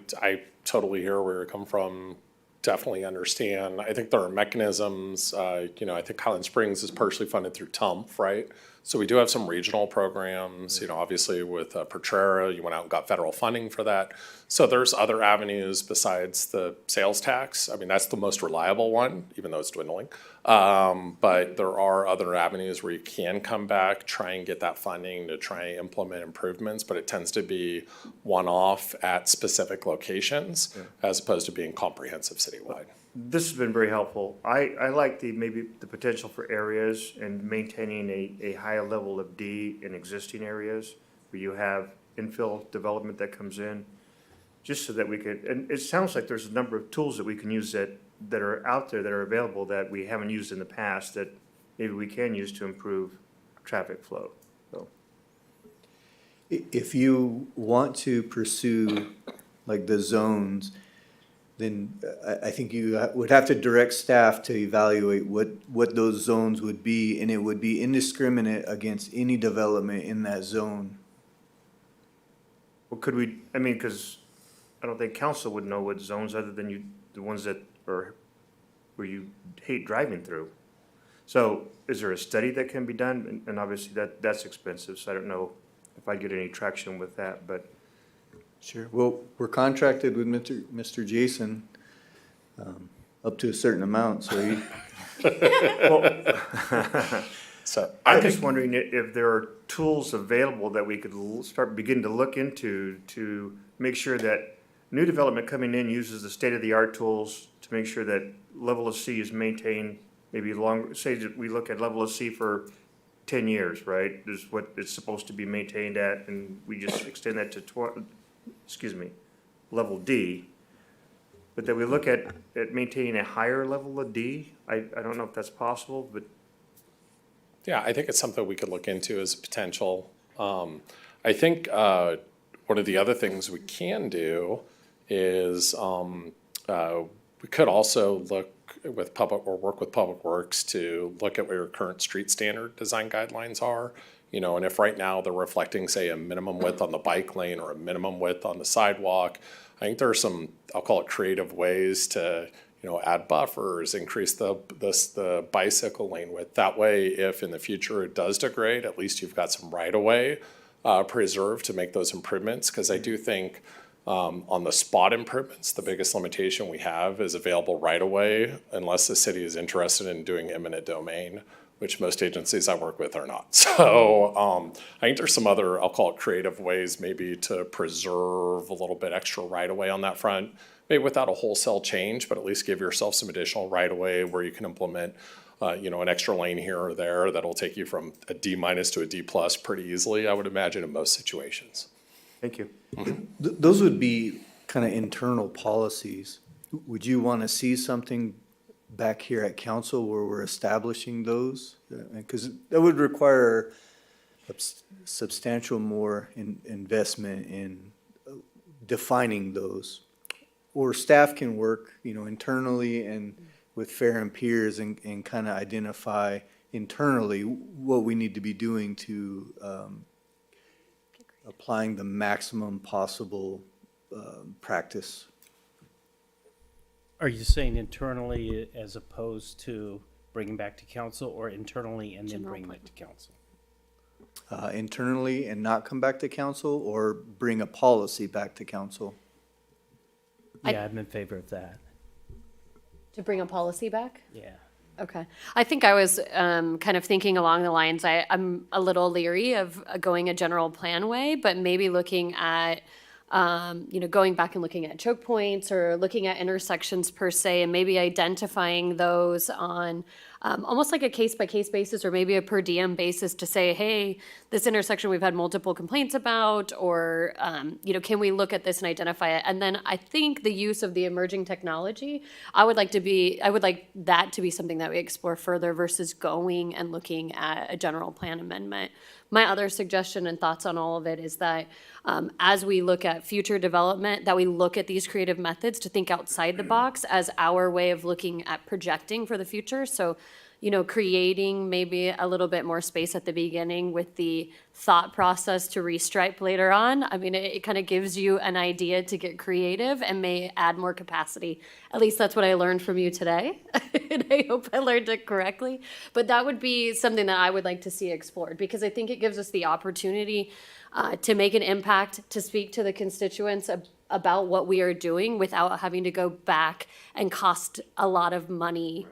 totally hear where you're coming from, definitely understand. I think there are mechanisms, I think Highland Springs is partially funded through TUMF, right? So we do have some regional programs, obviously with Portrera, you went out and got federal funding for that. So there's other avenues besides the sales tax. That's the most reliable one, even though it's dwindling. But there are other avenues where you can come back, try and get that funding to try and implement improvements, but it tends to be one-off at specific locations as opposed to being comprehensive citywide. this has been very helpful. I like maybe the potential for areas and maintaining a higher level of D in existing areas where you have infill development that comes in, just so that we could, and it sounds like there's a number of tools that we can use that are out there that are available that we haven't used in the past that maybe we can use to improve traffic flow. So If you want to pursue like the zones, then I think you would have to direct staff to evaluate what those zones would be, and it would be indiscriminate against any development in that zone. Well, could we, because I don't think council would know what zones other than the ones that are where you hate driving through. So is there a study that can be done? And obviously that's expensive, so I don't know if I'd get any traction with that, but. Sure. Well, we're contracted with Mr. Jason up to a certain amount, so he. So I'm just wondering if there are tools available that we could begin to look into to make sure that new development coming in uses the state-of-the-art tools to make sure that level of C is maintained maybe longer. Say that we look at level of C for 10 years, right? Is what it's supposed to be maintained at, and we just extend that to level D. But then we look at maintaining a higher level of D. I don't know if that's possible, but. Yeah, I think it's something we could look into as a potential. I think one of the other things we can do is We could also look with public, or work with Public Works to look at what your current street standard design guidelines are. You know, and if right now they're reflecting, say, a minimum width on the bike lane or a minimum width on the sidewalk, I think there are some, I'll call it creative ways to, you know, add buffers, increase the bicycle lane width. That way, if in the future it does degrade, at least you've got some right of way preserved to make those improvements. Because I do think on the spot improvements, the biggest limitation we have is available right of way, unless the city is interested in doing eminent domain, which most agencies I work with are not. So I think there's some other, I'll call it creative ways maybe to preserve a little bit extra right of way on that front, maybe without a wholesale change, but at least give yourself some additional right of way where you can implement you know, an extra lane here or there that'll take you from a D- to a D+ pretty easily, I would imagine, in most situations. Thank you. Those would be kind of internal policies. Would you want to see something back here at council where we're establishing those? Because that would require substantial more investment in defining those. Or staff can work, you know, internally and with Fair and Peers and kind of identify internally what we need to be doing to applying the maximum possible practice. Are you saying internally as opposed to bringing back to council, or internally and then bringing it to council? Internally and not come back to council, or bring a policy back to council? Yeah, I'm in favor of that. To bring a policy back? Yeah. Okay. I think I was kind of thinking along the lines, I'm a little leery of going a general plan way, but maybe looking at, you know, going back and looking at choke points or looking at intersections per se, and maybe identifying those on almost like a case-by-case basis or maybe a per diem basis to say, hey, this intersection we've had multiple complaints about, or, you know, can we look at this and identify it? And then I think the use of the emerging technology, I would like that to be something that we explore further versus going and looking at a general plan amendment. My other suggestion and thoughts on all of it is that as we look at future development, that we look at these creative methods to think outside the box as our way of looking at projecting for the future. So, you know, creating maybe a little bit more space at the beginning with the thought process to restripe later on. I mean, it kind of gives you an idea to get creative and may add more capacity. At least that's what I learned from you today. And I hope I learned it correctly. But that would be something that I would like to see explored, because I think it gives us the opportunity to make an impact, to speak to the constituents about what we are doing without having to go back and cost a lot of money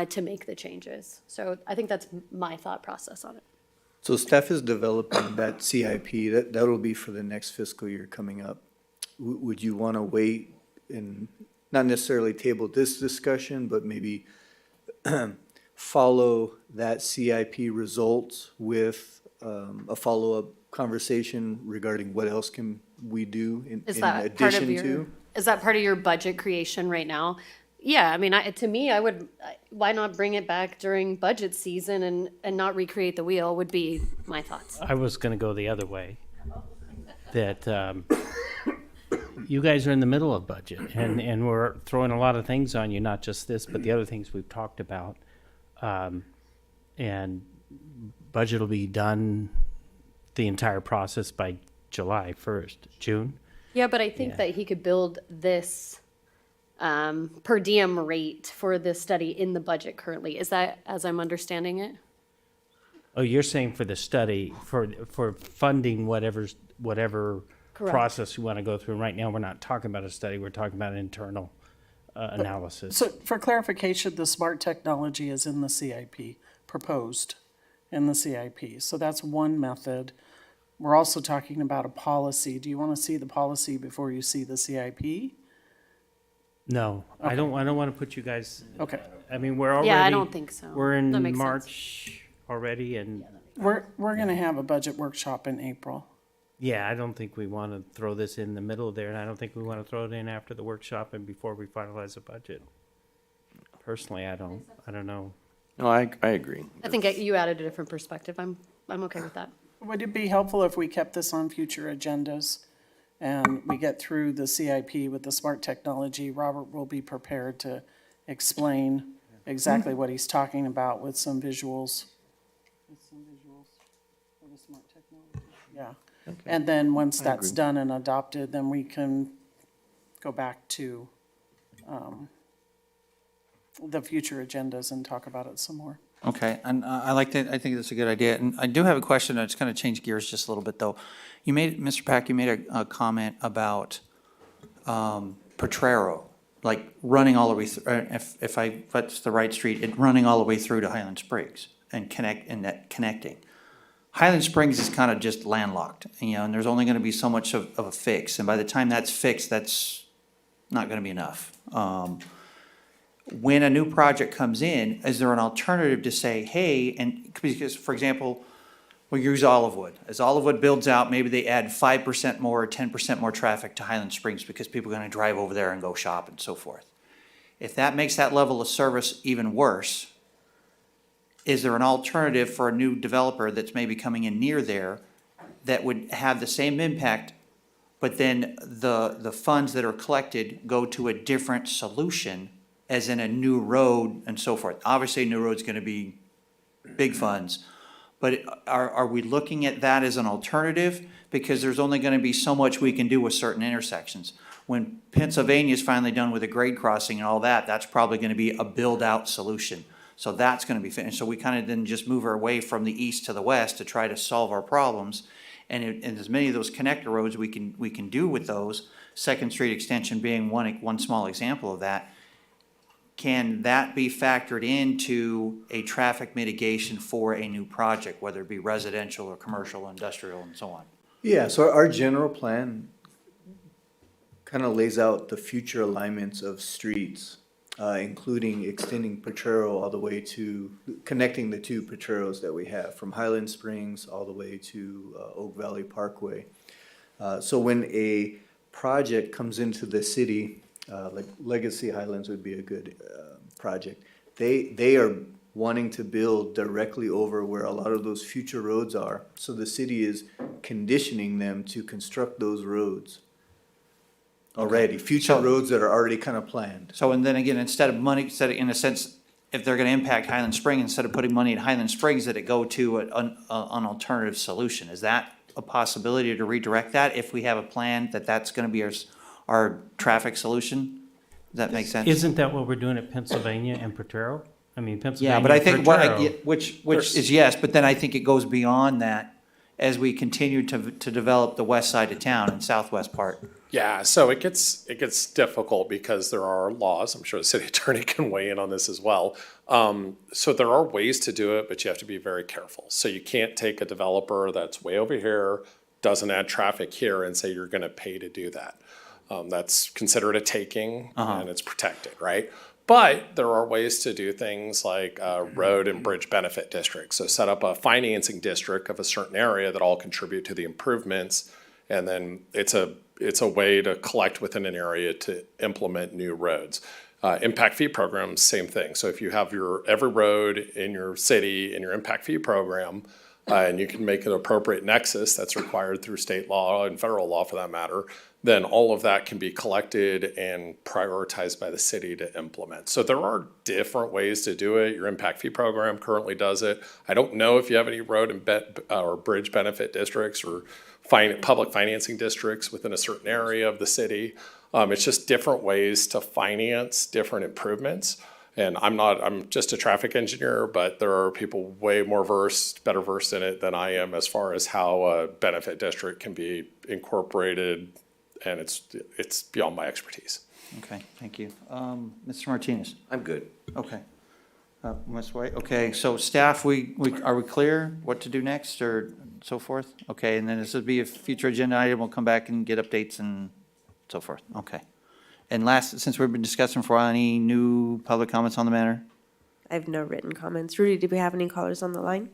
to make the changes. So I think that's my thought process on it. So staff is developing that CIP, that'll be for the next fiscal year coming up. Would you want to wait and not necessarily table this discussion, but maybe follow that CIP results with a follow-up conversation regarding what else can we do in addition to? Is that part of your budget creation right now? Yeah, I mean, to me, why not bring it back during budget season and not recreate the wheel would be my thoughts. I was going to go the other way. That you guys are in the middle of budget, and we're throwing a lot of things on you, not just this, but the other things we've talked about. And budget will be done, the entire process, by July 1st, June. Yeah, but I think that he could build this per diem rate for this study in the budget currently. Is that as I'm understanding it? Oh, you're saying for the study, for funding whatever Correct. process you want to go through. Right now, we're not talking about a study, we're talking about an internal analysis. So for clarification, the smart technology is in the CIP, proposed in the CIP. So that's one method. We're also talking about a policy. Do you want to see the policy before you see the CIP? No, Okay. I don't want to put you guys. Okay. I mean, we're already. Yeah, I don't think so. We're That in makes March already, and We're going to have a budget workshop in April. yeah, I don't think we want to throw this in the middle there, and I don't think we want to throw it in after the workshop and before we finalize the budget. Personally, I don't know. No, I agree. I think you added a different perspective. I'm okay with that. Would it be helpful if we kept this on future agendas and we get through the CIP with the smart technology, Robert will be prepared to explain exactly what he's talking about with some visuals. For the smart technology. Yeah. And then once that's done and adopted, then we can go back to the future agendas and talk about it some more. Okay, and I like that, I think that's a good idea. And I do have a question, it's going to change gears just a little bit, though. You made, Mr. Pack, you made a comment about Potrero, like running all the way, if that's the right street, running all the way through to Highland Springs and connecting. Highland Springs is kind of just landlocked, and there's only going to be so much of a fix. And by the time that's fixed, that's not going to be enough. When a new project comes in, is there an alternative to say, hey, and because, for example, we use Olivewood. As Olivewood builds out, maybe they add 5% more or 10% more traffic to Highland Springs because people are going to drive over there and go shop and so forth. If that makes that level of service even worse, is there an alternative for a new developer that's maybe coming in near there that would have the same impact, but then the funds that are collected go to a different solution, as in a new road and so forth? Obviously, a new road's going to be big funds, but are we looking at that as an alternative? Because there's only going to be so much we can do with certain intersections. When Pennsylvania's finally done with the grade crossing and all that, that's probably going to be a build-out solution. So that's going to be finished. So we kind of then just move our way from the east to the west to try to solve our problems. And as many of those connector roads we can do with those, Second Street Extension being one small example of that. Can that be factored into a traffic mitigation for a new project, whether it be residential or commercial, industrial, and so on? Yeah, so our general plan kind of lays out the future alignments of streets, including extending Potrero all the way to, connecting the two Potreros that we have, from Highland Springs all the way to Oak Valley Parkway. So when a project comes into the city, like Legacy Highlands would be a good project. They are wanting to build directly over where a lot of those future roads are. So the city is conditioning them to construct those roads already, future roads that are already kind of planned. So, and then again, instead of money, in a sense, if they're going to impact Highland Springs, instead of putting money in Highland Springs, that it go to an alternative solution. Is that a possibility to redirect that if we have a plan that's going to be our traffic solution? Does that make sense? Isn't that what we're doing at Pennsylvania and Potrero? I mean, Pennsylvania. Yeah, but I think what I Potrero- get, which is yes, but then I think it goes beyond that as we continue to develop the west side of town and southwest part. Yeah, so it gets difficult because there are laws. I'm sure the city attorney can weigh in on this as well. So there are ways to do it, but you have to be very careful. So you can't take a developer that's way over here, doesn't add traffic here, and say you're going to pay to do that. That's considered a taking, and it's protected, right? But there are ways to do things like road and bridge benefit districts. So set up a financing district of a certain area that all contribute to the improvements, and then it's a way to collect within an area to implement new roads. Impact fee programs, same thing. So if you have every road in your city in your impact fee program, and you can make an appropriate nexus that's required through state law and federal law for that matter, then all of that can be collected and prioritized by the city to implement. So there are different ways to do it. Your impact fee program currently does it. I don't know if you have any road and or bridge benefit districts or public financing districts within a certain area of the city. It's just different ways to finance different improvements. And I'm just a traffic engineer, but there are people way better versed in it than I am as far as how a benefit district can be incorporated, and it's beyond my expertise. Okay, thank you. Mr. Martinez? I'm good. Okay. Ms. White, okay, so staff, are we clear what to do next or so forth? Okay, and then this will be a future agenda item, we'll come back and get updates and so forth, okay. And last, since we've been discussing for a while, any new public comments on the matter? I have no written comments. Rudy, do we have any callers on the line?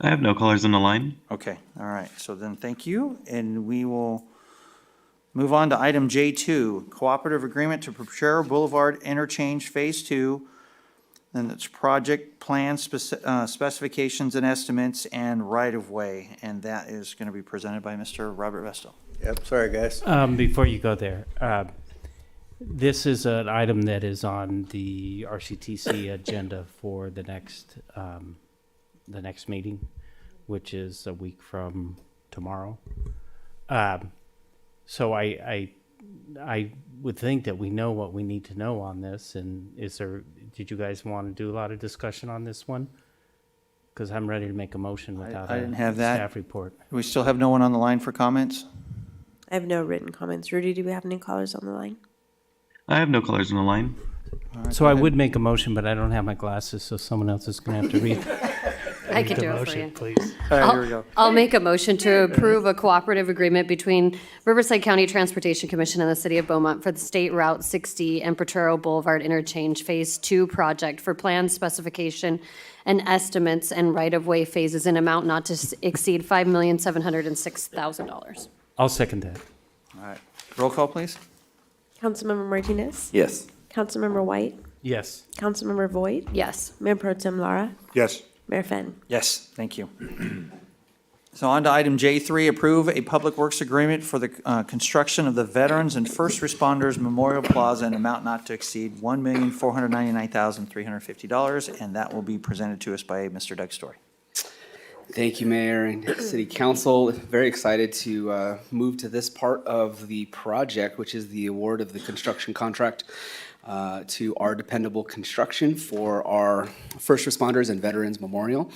I have no callers on the line. Okay, all right, so then thank you, and we will move on to item J2, Cooperative Agreement to Potrero Boulevard Interchange Phase 2, and it's project plan specifications and estimates and right-of-way, and that is going to be presented by Mr. Robert Vestal. Yep, sorry, guys. Before you go there, this is an item that is on the RCTC agenda for the next meeting, which is a week from tomorrow. So I would think that we know what we need to know on this, and did you guys want to do a lot of discussion on this one? Because I'm ready to make a motion without I a didn't have that. staff report. We still have no one on the line for comments? I have no written comments. Rudy, do we have any callers on the line? I have no callers on the line. So I would make a motion, but I don't have my glasses, so someone else is going to have to read. I can the do it for motion, you. please. All right, here we go. I'll make a motion to approve a cooperative agreement between Riverside County Transportation Commission and the City of Beaumont for the State Route 60 and Potrero Boulevard Interchange Phase 2 project for plan specification and estimates and right-of-way phases in amount not to exceed $5,706,000. I'll second that. All right. Roll call, please. Councilmember Martinez? Yes. Councilmember White? Yes. Councilmember Voigt? Yes. Mayor Pro Tem Lara? Yes. Mayor Fenn? Yes, thank you. So on to item J3, approve a public works agreement for the construction of the Veterans and First Responders Memorial Plaza in amount not to exceed $1,499,350, and that will be presented to us by Mr. Doug Story. Thank you, Mayor and City Council. Very excited to move to this part of the project, which is the award of the construction contract to Our Dependable Construction for our First Responders and Veterans Memorial.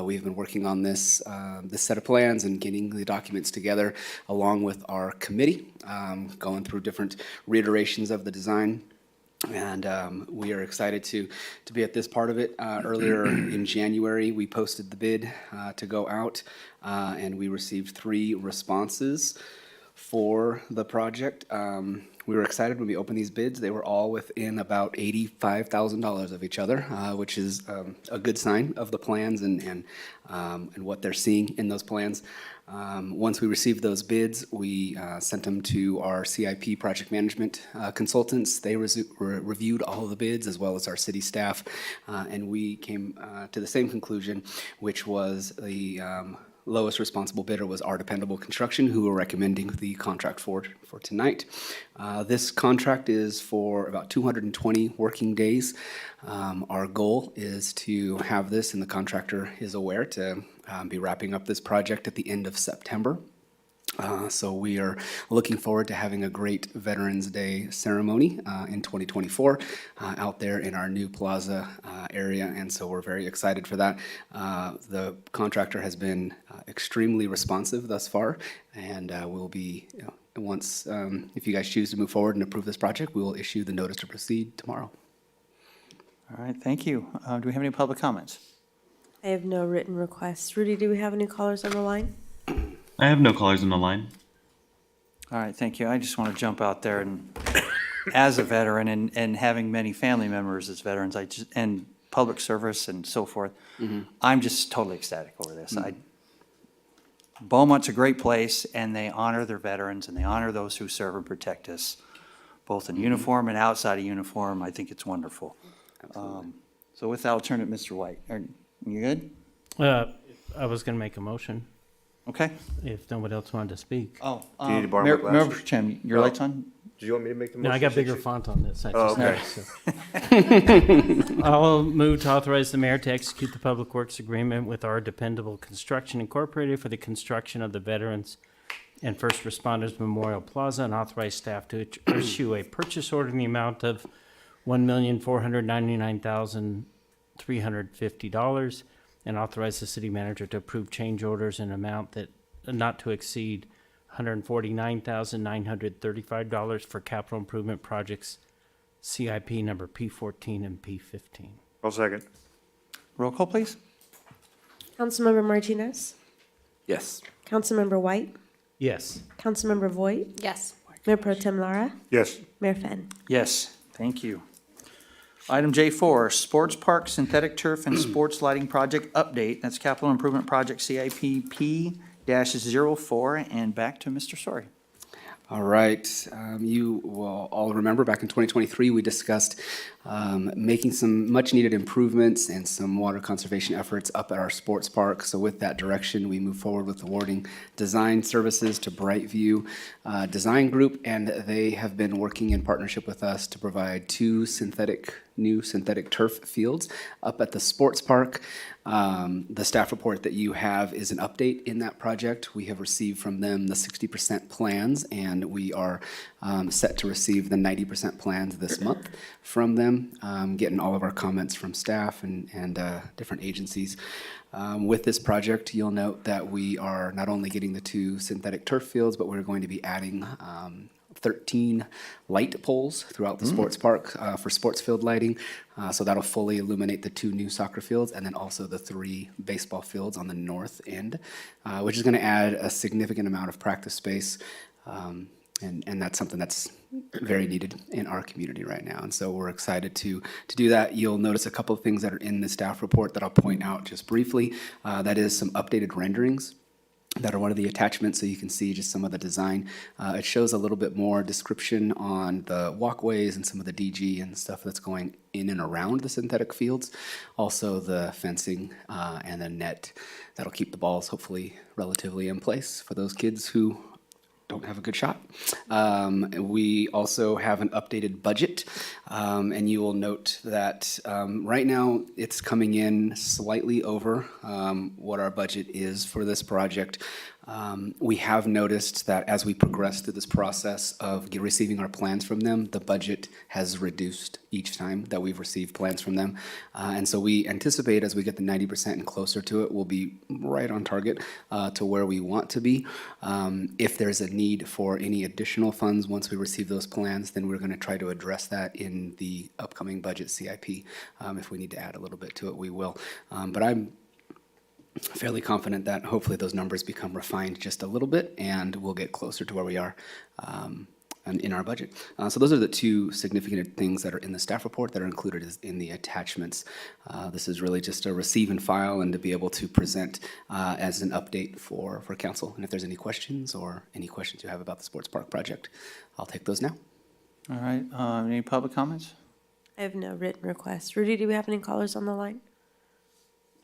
We've been working on this set of plans and getting the documents together along with our committee, going through different reiterations of the design. And we are excited to be at this part of it. Earlier in January, we posted the bid to go out, and we received 3 responses for the project. We were excited when we opened these bids. They were all within about $85,000 of each other, which is a good sign of the plans and what they're seeing in those plans. Once we received those bids, we sent them to our CIP project management consultants. They reviewed all of the bids as well as our city staff, and we came to the same conclusion, which was the lowest responsible bidder was Our Dependable Construction, who we're recommending the contract for tonight. This contract is for about 220 working days. Our goal is to have this, and the contractor is aware, to be wrapping up this project at the end of September. So we are looking forward to having a great Veterans Day ceremony in 2024 out there in our new plaza area, and so we're very excited for that. The contractor has been extremely responsive thus far, and we'll be, once, if you guys choose to move forward and approve this project, we will issue the notice to proceed tomorrow. All right, thank you. Do we have any public comments? I have no written requests. Rudy, do we have any callers on the line? I have no callers on the line. All right, thank you. I just want to jump out there and, as a veteran and having many family members as veterans, and public service and so forth, I'm just totally ecstatic over this. Beaumont's a great place, and they honor their veterans, and they honor those who serve and protect us, both in uniform and outside of uniform. I think it's wonderful. So with that, I'll turn it to Mr. White. Are you good? I was going to make a motion Okay. if nobody else wanted to speak. Oh, Do you need to borrow my Mayor glasses? Chem, your light's on? Do you want me to make the motion? No, I got bigger font on this. I Oh, just okay. noticed, so. I'll move to authorize the mayor to execute the public works agreement with Our Dependable Construction Incorporated for the construction of the Veterans and First Responders Memorial Plaza, and authorize staff to issue a purchase order in the amount of $1,499,350, and authorize the city manager to approve change orders in amount that not to exceed $149,935 for capital improvement projects CIP number P14 and P15. I'll second. Roll call, please. Councilmember Martinez? Yes. Councilmember White? Yes. Councilmember Voigt? Yes. Mayor Pro Tem Lara? Yes. Mayor Fenn? Yes, thank you. Item J4, Sports Park Synthetic Turf and Sports Lighting Project Update. That's Capital Improvement Project CIP P-04, and back to Mr. Story. All right. You will all remember back in 2023, we discussed making some much-needed improvements and some water conservation efforts up at our sports park. So with that direction, we move forward with awarding design services to Brightview Design Group, and they have been working in partnership with us to provide two new synthetic turf fields up at the sports park. The staff report that you have is an update in that project. We have received from them the 60% plans, and we are set to receive the 90% plans this month from them, getting all of our comments from staff and different agencies. With this project, you'll note that we are not only getting the two synthetic turf fields, but we're going to be adding 13 light poles throughout the sports park for sports field lighting. So that'll fully illuminate the two new soccer fields and then also the 3 baseball fields on the north end, which is going to add a significant amount of practice space. And that's something that's very needed in our community right now. And so we're excited to do that. You'll notice a couple of things that are in the staff report that I'll point out just briefly. That is some updated renderings that are one of the attachments, so you can see just some of the design. It shows a little bit more description on the walkways and some of the DG and stuff that's going in and around the synthetic fields. Also the fencing and the net that'll keep the balls hopefully relatively in place for those kids who don't have a good shot. We also have an updated budget, and you will note that right now it's coming in slightly over what our budget is for this project. We have noticed that as we progress through this process of receiving our plans from them, the budget has reduced each time that we've received plans from them. And so we anticipate as we get the 90% and closer to it, we'll be right on target to where we want to be. If there's a need for any additional funds once we receive those plans, then we're going to try to address that in the upcoming budget CIP. If we need to add a little bit to it, we will. But I'm fairly confident that hopefully those numbers become refined just a little bit and we'll get closer to where we are in our budget. So those are the two significant things that are in the staff report that are included in the attachments. This is really just a receive and file and to be able to present as an update for council. And if there's any questions or any questions you have about the sports park project, I'll take those now. All right, any public comments? I have no written requests. Rudy, do we have any callers on the line?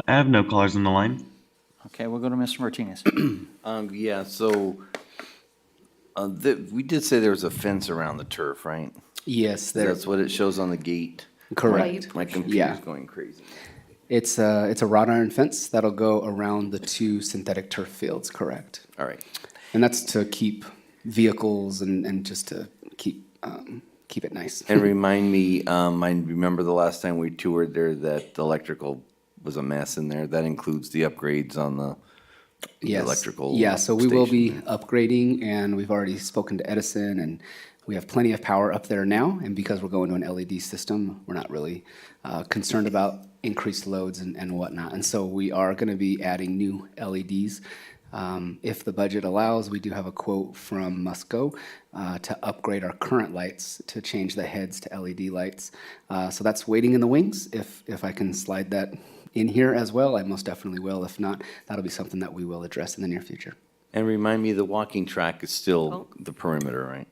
I have no callers on the line. Okay, we'll go to Mr. Martinez. Yeah, so we did say there was a fence around the turf, right? Yes, That's what it shows on the gate. Correct. My computer's going crazy. It's a wrought iron fence that'll go around the two synthetic turf fields, correct? All right. And that's to keep vehicles and just to keep it nice. And remind me, I remember the last time we toured there that the electrical was a mess in there. That includes the upgrades on the electrical. Yeah, so we will be station. upgrading, and we've already spoken to Edison, and we have plenty of power up there now. And because we're going to an LED system, we're not really concerned about increased loads and whatnot. And so we are going to be adding new LEDs. If the budget allows, we do have a quote from Musco to upgrade our current lights to change the heads to LED lights. So that's waiting in the wings. If I can slide that in here as well, I most definitely will. If not, that'll be something that we will address in the near future. And remind me, the walking track is still the perimeter, right?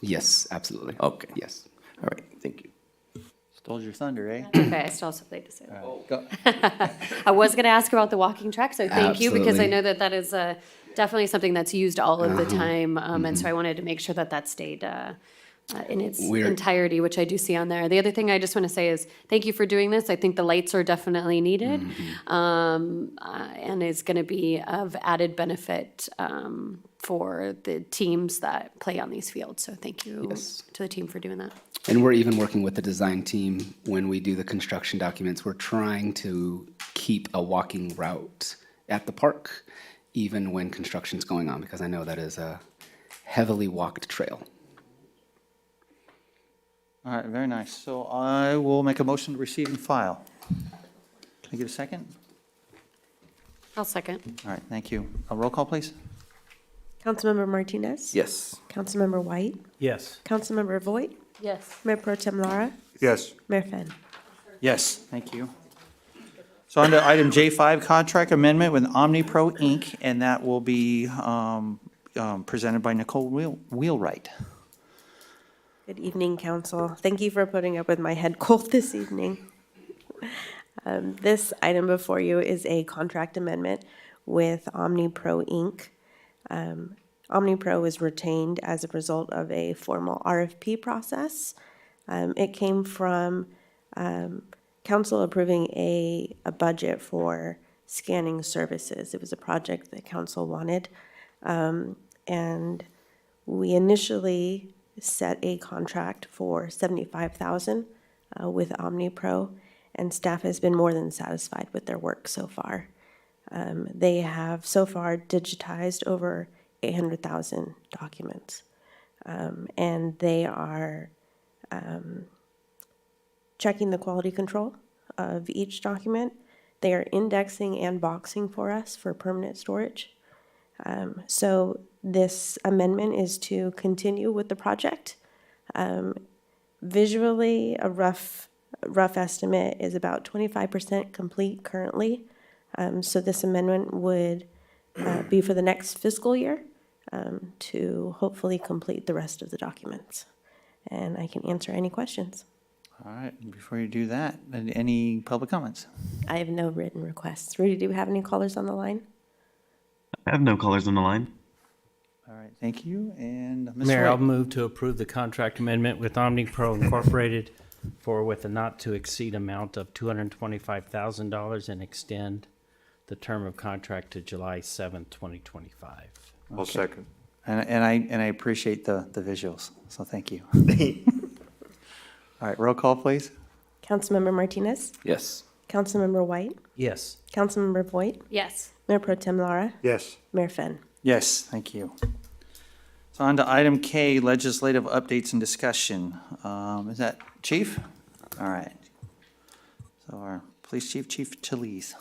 Yes, absolutely. Okay. Yes. All right, thank you. Stole your thunder, eh? Okay, I still have something to say. Go. I was going to ask about the walking track, so thank you, because I Absolutely. know that that is definitely something that's used all of the time. And so I wanted to make sure that that stayed in its entirety, which I do see on there. The other thing I just want to say is thank you for doing this. I think the lights are definitely needed and is going to be of added benefit for the teams that play on these fields. So thank you to the team for doing that. And we're even working with the design team when we do the construction documents. We're trying to keep a walking route at the park, even when construction's going on, because I know that is a heavily walked trail. All right, very nice. So I will make a motion to receive and file. Can I get a second? I'll second. All right, thank you. A roll call, please. Councilmember Martinez? Yes. Councilmember White? Yes. Councilmember Voigt? Yes. Mayor Pro Tem Lara? Yes. Mayor Finn? Yes, thank you. So on to item J5, contract amendment with OmniPro Inc., and that will be presented by Nicole Wheelwright. Good evening, council. Thank you for putting up with my head cold this evening. This item before you is a contract amendment with OmniPro Inc. OmniPro was retained as a result of a formal RFP process. It came from council approving a budget for scanning services. It was a project that council wanted. And we initially set a contract for $75,000 with OmniPro, and staff has been more than satisfied with their work so far. They have so far digitized over 800,000 documents, and they are checking the quality control of each document. They are indexing and boxing for us for permanent storage. So this amendment is to continue with the project. Visually, a rough estimate is about 25% complete currently. So this amendment would be for the next fiscal year to hopefully complete the rest of the documents. And I can answer any questions. All right, before you do that, any public comments? I have no written requests. Rudy, do we have any callers on the line? I have no callers on the line. All right, thank you. And Ms. Mayor, I'll White. move to approve the contract amendment with OmniPro Incorporated with a not-to-exceed amount of $225,000 and extend the term of contract to July 7th, 2025. I'll second. And I appreciate the visuals, so thank you. All right, roll call, please. Councilmember Martinez? Yes. Councilmember White? Yes. Councilmember Voigt? Yes. Mayor Pro Tem Lara? Yes. Mayor Finn? Yes, thank you. So on to item K, legislative updates and discussion. Is that Chief? All right. So our Police Chief, Chief Chiliz.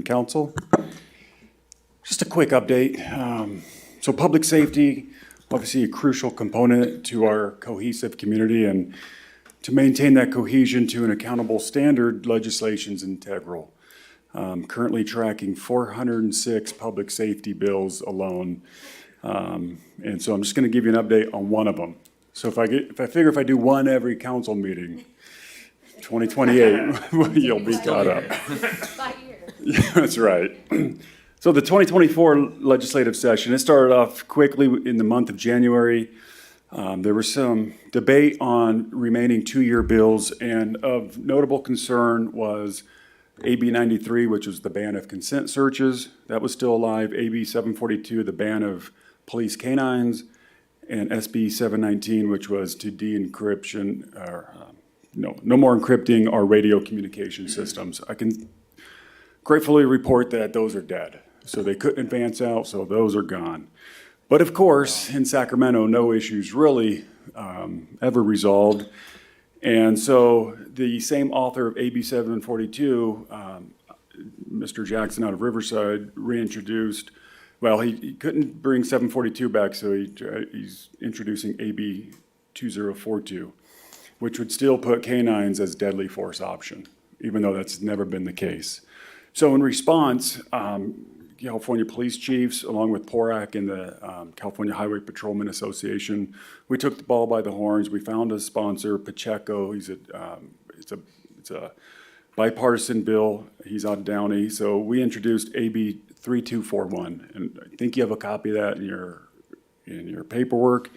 Council. Just a quick update. So public safety, obviously a crucial component to our cohesive community, and to maintain that cohesion to an accountable standard, legislation's integral. Currently tracking 406 public safety bills alone. And so I'm just going to give you an update on one of them. So if I figure if I do one every council meeting, 2028, you'll be caught up. 5 years. Yeah, that's right. So the 2024 legislative session, it started off quickly in the month of January. There was some debate on remaining two-year bills, and of notable concern was AB 93, which was the ban of consent searches. That was still alive. AB 742, the ban of police canines, and SB 719, which was to de-encryption, or no more encrypting our radio communication systems. I can gratefully report that those are dead. So they couldn't advance out, so those are gone. But of course, in Sacramento, no issues really ever resolved. And so the same author of AB 742, Mr. Jackson out of Riverside, reintroduced, well, he couldn't bring 742 back, so he's introducing AB 2042, which would still put canines as deadly force option, even though that's never been the case. So in response, California police chiefs, along with PORAC and the California Highway Patrolmen Association, we took the ball by the horns. We found a sponsor, Pacheco. It's a bipartisan bill. He's out of Downey. So we introduced AB 3241, and I think you have a copy of that in your paperwork.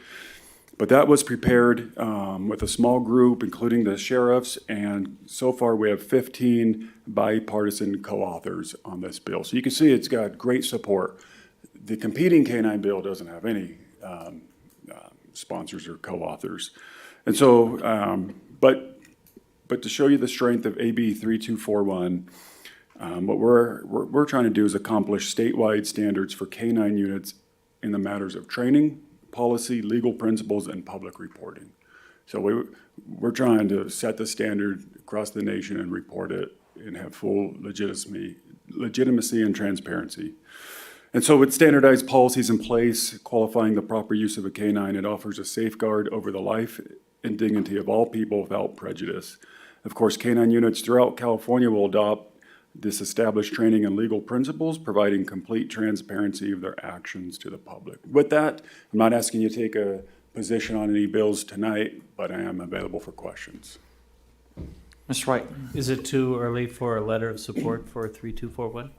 But that was prepared with a small group, including the sheriffs, and so far we have 15 bipartisan co-authors on this bill. So you can see it's got great support. The competing canine bill doesn't have any sponsors or co-authors. And so, but to show you the strength of AB 3241, what we're trying to do is accomplish statewide standards for canine units in the matters of training, policy, legal principles, and public reporting. So we're trying to set the standard across the nation and report it and have full legitimacy and transparency. And so with standardized policies in place, qualifying the proper use of a canine, it offers a safeguard over the life and dignity of all people without prejudice. Of course, canine units throughout California will adopt disestablish training and legal principles, providing complete transparency of their actions to the public. With that, I'm not asking you to take a position on any bills tonight, but I am available for questions. Mr. White? Is it too early for a letter of support for 3241?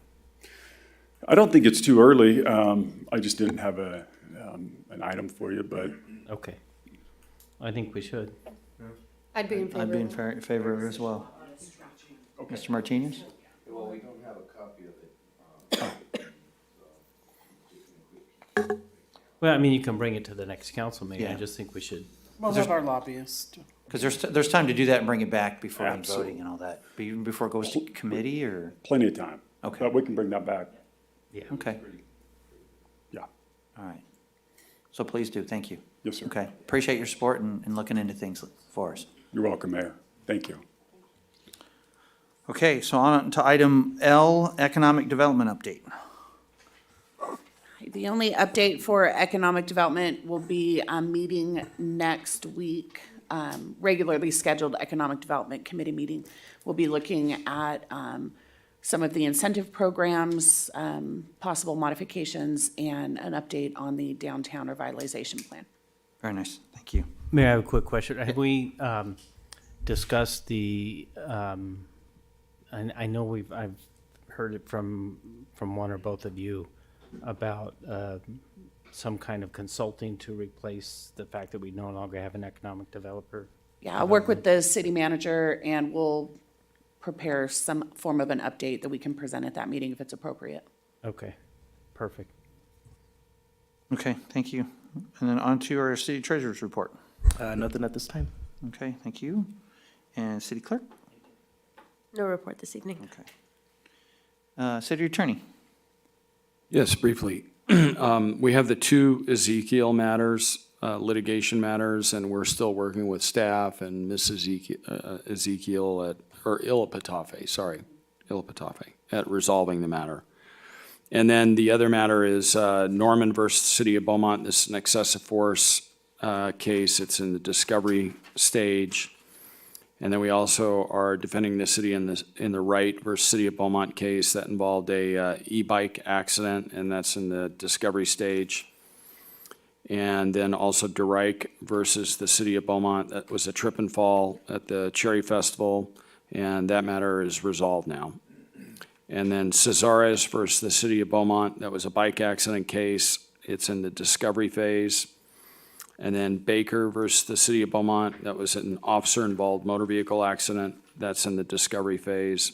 I don't think it's too early. I just didn't have an item for you, but Okay. I think we should. I'd be in favor. I'd be in favor of it as well. Mr. Martinez? Well, we don't have a copy of it. Well, I mean, you can bring it to the next council meeting. I Yeah. just think we should. We'll have our lobbyist. Because there's time to do that and bring it back before any Absolutely. voting and all that, but even before it goes to committee or? plenty of time. Okay. But we can bring that back. Yeah. Okay, Yeah. all right. So please do, thank you. Yes, sir. Okay, appreciate your support and looking into things for us. You're welcome, Mayor. Thank you. Okay, so on to item L, Economic Development Update. The only update for economic development will be a meeting next week, regularly scheduled Economic Development Committee meeting. We'll be looking at some of the incentive programs, possible modifications, and an update on the downtown revitalization plan. Very nice, thank you. Mayor, I have a quick question. Have we discussed the, I know I've heard it from one or both of you about some kind of consulting to replace the fact that we no longer have an economic developer? Yeah, I'll work with the city manager and we'll prepare some form of an update that we can present at that meeting if it's appropriate. Okay, perfect. Okay, thank you. And then on to our city treasurer's report. Nothing at this time. Okay, thank you. And city clerk? No report this evening. Okay. City attorney? Yes, briefly. We have the two Ezekiel matters, litigation matters, and we're still working with staff and Mrs. Ezekiel at, or Ilapatafe, at resolving the matter. And then the other matter is Norman versus City of Beaumont. This is an excessive force case. It's in the discovery stage. And then we also are defending the city in the Wright versus City of Beaumont case that involved a e-bike accident, and that's in the discovery stage. And then also DeRike versus the City of Beaumont. That was a trip and fall at the Cherry Festival, and that matter is resolved now. And then Cesares versus the City of Beaumont. That was a bike accident case. It's in the discovery phase. And then Baker versus the City of Beaumont, that was an officer-involved motor vehicle accident. That's in the discovery phase.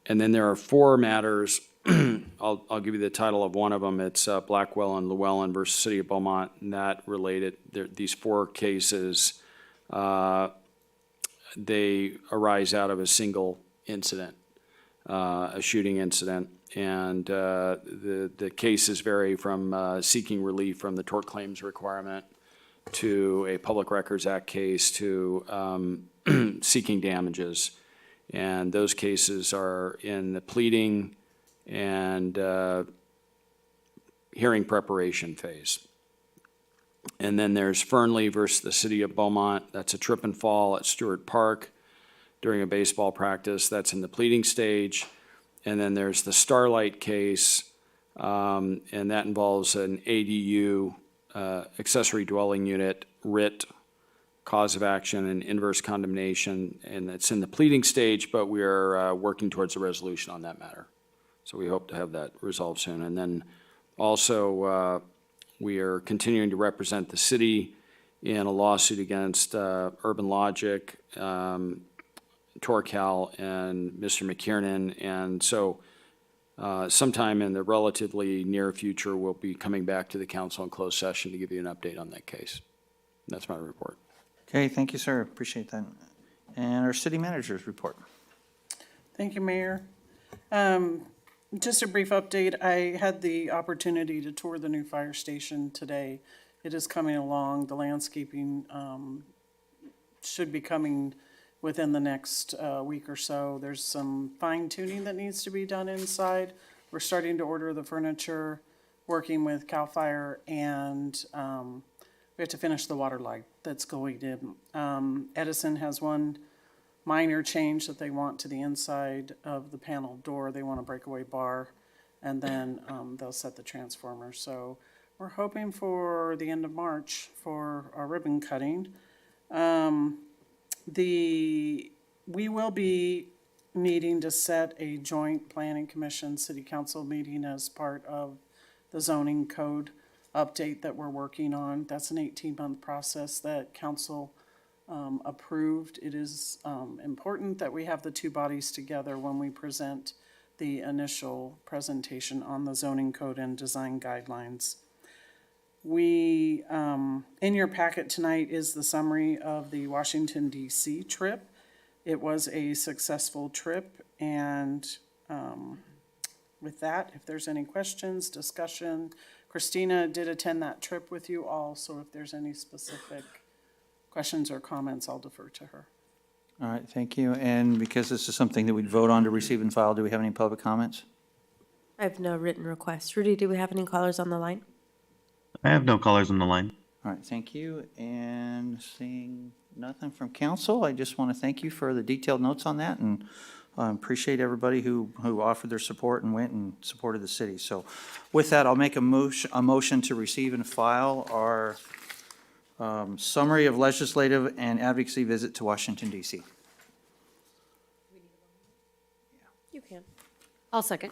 And then there are four matters. I'll give you the title of one of them. It's Blackwell and Llewellyn versus City of Beaumont, and that related, these four cases, they arise out of a single incident, a shooting incident. And the cases vary from seeking relief from the tort claims requirement to a Public Records Act case to seeking damages. And those cases are in the pleading and hearing preparation phase. And then there's Fernley versus the City of Beaumont. That's a trip and fall at Stewart Park during a baseball practice. That's in the pleading stage. And then there's the Starlight case, and that involves an ADU, accessory dwelling unit, writ, cause of action, and inverse condemnation. And it's in the pleading stage, but we are working towards a resolution on that matter. So we hope to have that resolved soon. And then also, we are continuing to represent the city in a lawsuit against Urban Logic, Torcal, and Mr. McKiernan. And so sometime in the relatively near future, we'll be coming back to the council in closed session to give you an update on that case. That's my report. Okay, thank you, sir. Appreciate that. And our city manager's report. Thank you, Mayor. Just a brief update. I had the opportunity to tour the new fire station today. It is coming along. The landscaping should be coming within the next week or so. There's some fine tuning that needs to be done inside. We're starting to order the furniture, working with CAL FIRE, and we have to finish the water line that's going in. Edison has one minor change that they want to the inside of the panel door. They want a breakaway bar, and then they'll set the transformer. So we're hoping for the end of March for our ribbon cutting. We will be needing to set a joint planning commission city council meeting as part of the zoning code update that we're working on. That's an 18-month process that council approved. It is important that we have the two bodies together when we present the initial presentation on the zoning code and design guidelines. We, in your packet tonight is the summary of the Washington DC trip. It was a successful trip, and with that, if there's any questions, discussion, Christina did attend that trip with you all, so if there's any specific questions or comments, I'll defer to her. All right, thank you. And because this is something that we'd vote on to receive and file, do we have any public comments? I have no written requests. Rudy, do we have any callers on the line? I have no callers on the line. All right, thank you. And seeing nothing from council, I just want to thank you for the detailed notes on that, and appreciate everybody who offered their support and went and supported the city. So with that, I'll make a motion to receive and file our summary of legislative and advocacy visit to Washington, D.C. You can. I'll second.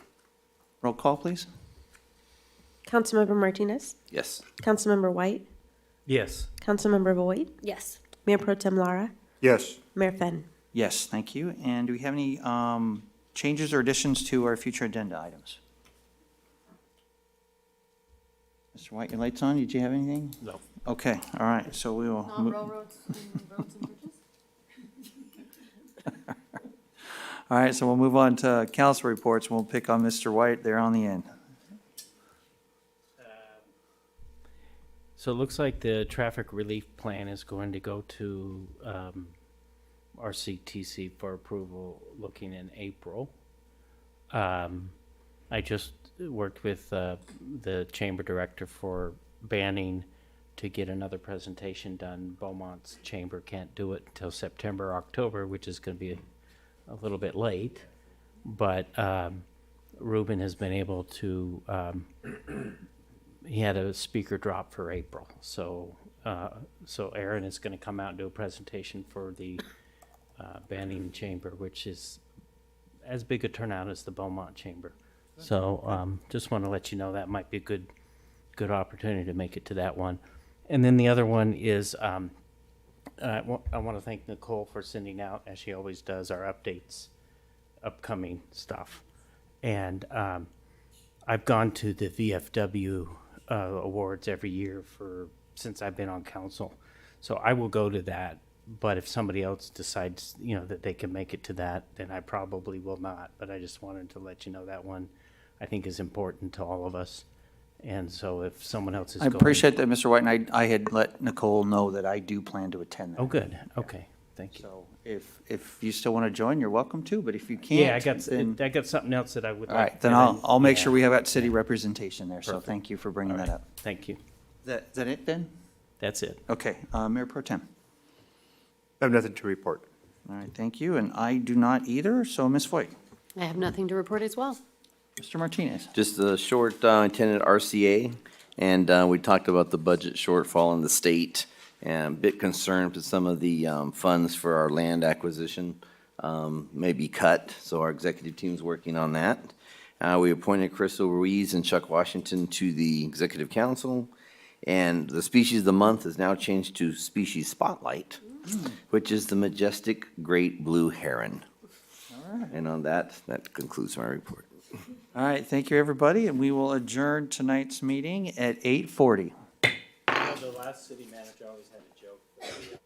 Roll call, please. Councilmember Martinez? Yes. Councilmember White? Yes. Councilmember Boyd? Yes. Mayor Pro Tem Lara? Yes. Mayor Fenn? Yes, thank you. And do we have any changes or additions to our future agenda items? Mr. White, your light's on. Did you have anything? No. Okay, all right, so we will. Not railroads and roads and bridges? All right, so we'll move on to council reports. We'll pick on Mr. White there on the end. So it looks like the traffic relief plan is going to go to RCTC for approval looking in April. I just worked with the chamber director for banning to get another presentation done. Beaumont's chamber can't do it until September, October, which is going to be a little bit late. But Ruben has been able to, he had a speaker drop for April. So Aaron is going to come out and do a presentation for the banning chamber, which is as big a turnout as the Beaumont chamber. So just want to let you know that might be a good opportunity to make it to that one. And then the other one is I want to thank Nicole for sending out, as she always does, our updates, upcoming stuff. And I've gone to the VFW awards every year since I've been on council. So I will go to that. But if somebody else decides, that they can make it to that, then I probably will not. But I just wanted to let you know that one, I think, is important to all of us. And so if someone else is I going. appreciate that, Mr. White, and I had let Nicole know that I do plan to attend that. Oh, good. Okay. Thank you. So if you still want to join, you're welcome to, but if you can't. Yeah, then- I got something else that I would All like. right, then that I'll make yeah. sure we have that city representation there, so Perfect. thank you for bringing All that right. up. Thank you. Is that it then? That's it. Okay, Mayor Pro Tem. I have nothing to report. All right, thank you, and I do not either, so Ms. Voigt. I have nothing to report as well. Mr. Martinez. Just a short attended RCA, and we talked about the budget shortfall in the state, and a bit concerned with some of the funds for our land acquisition may be cut, so our executive team's working on that. We appointed Crystal Ruiz and Chuck Washington to the Executive Council, and the species of the month is now changed to Species Spotlight, which is the majestic great blue heron. All right. And on that concludes my report. All right, thank you, everybody, and we will adjourn tonight's meeting at 8:40. The last city manager always had a joke.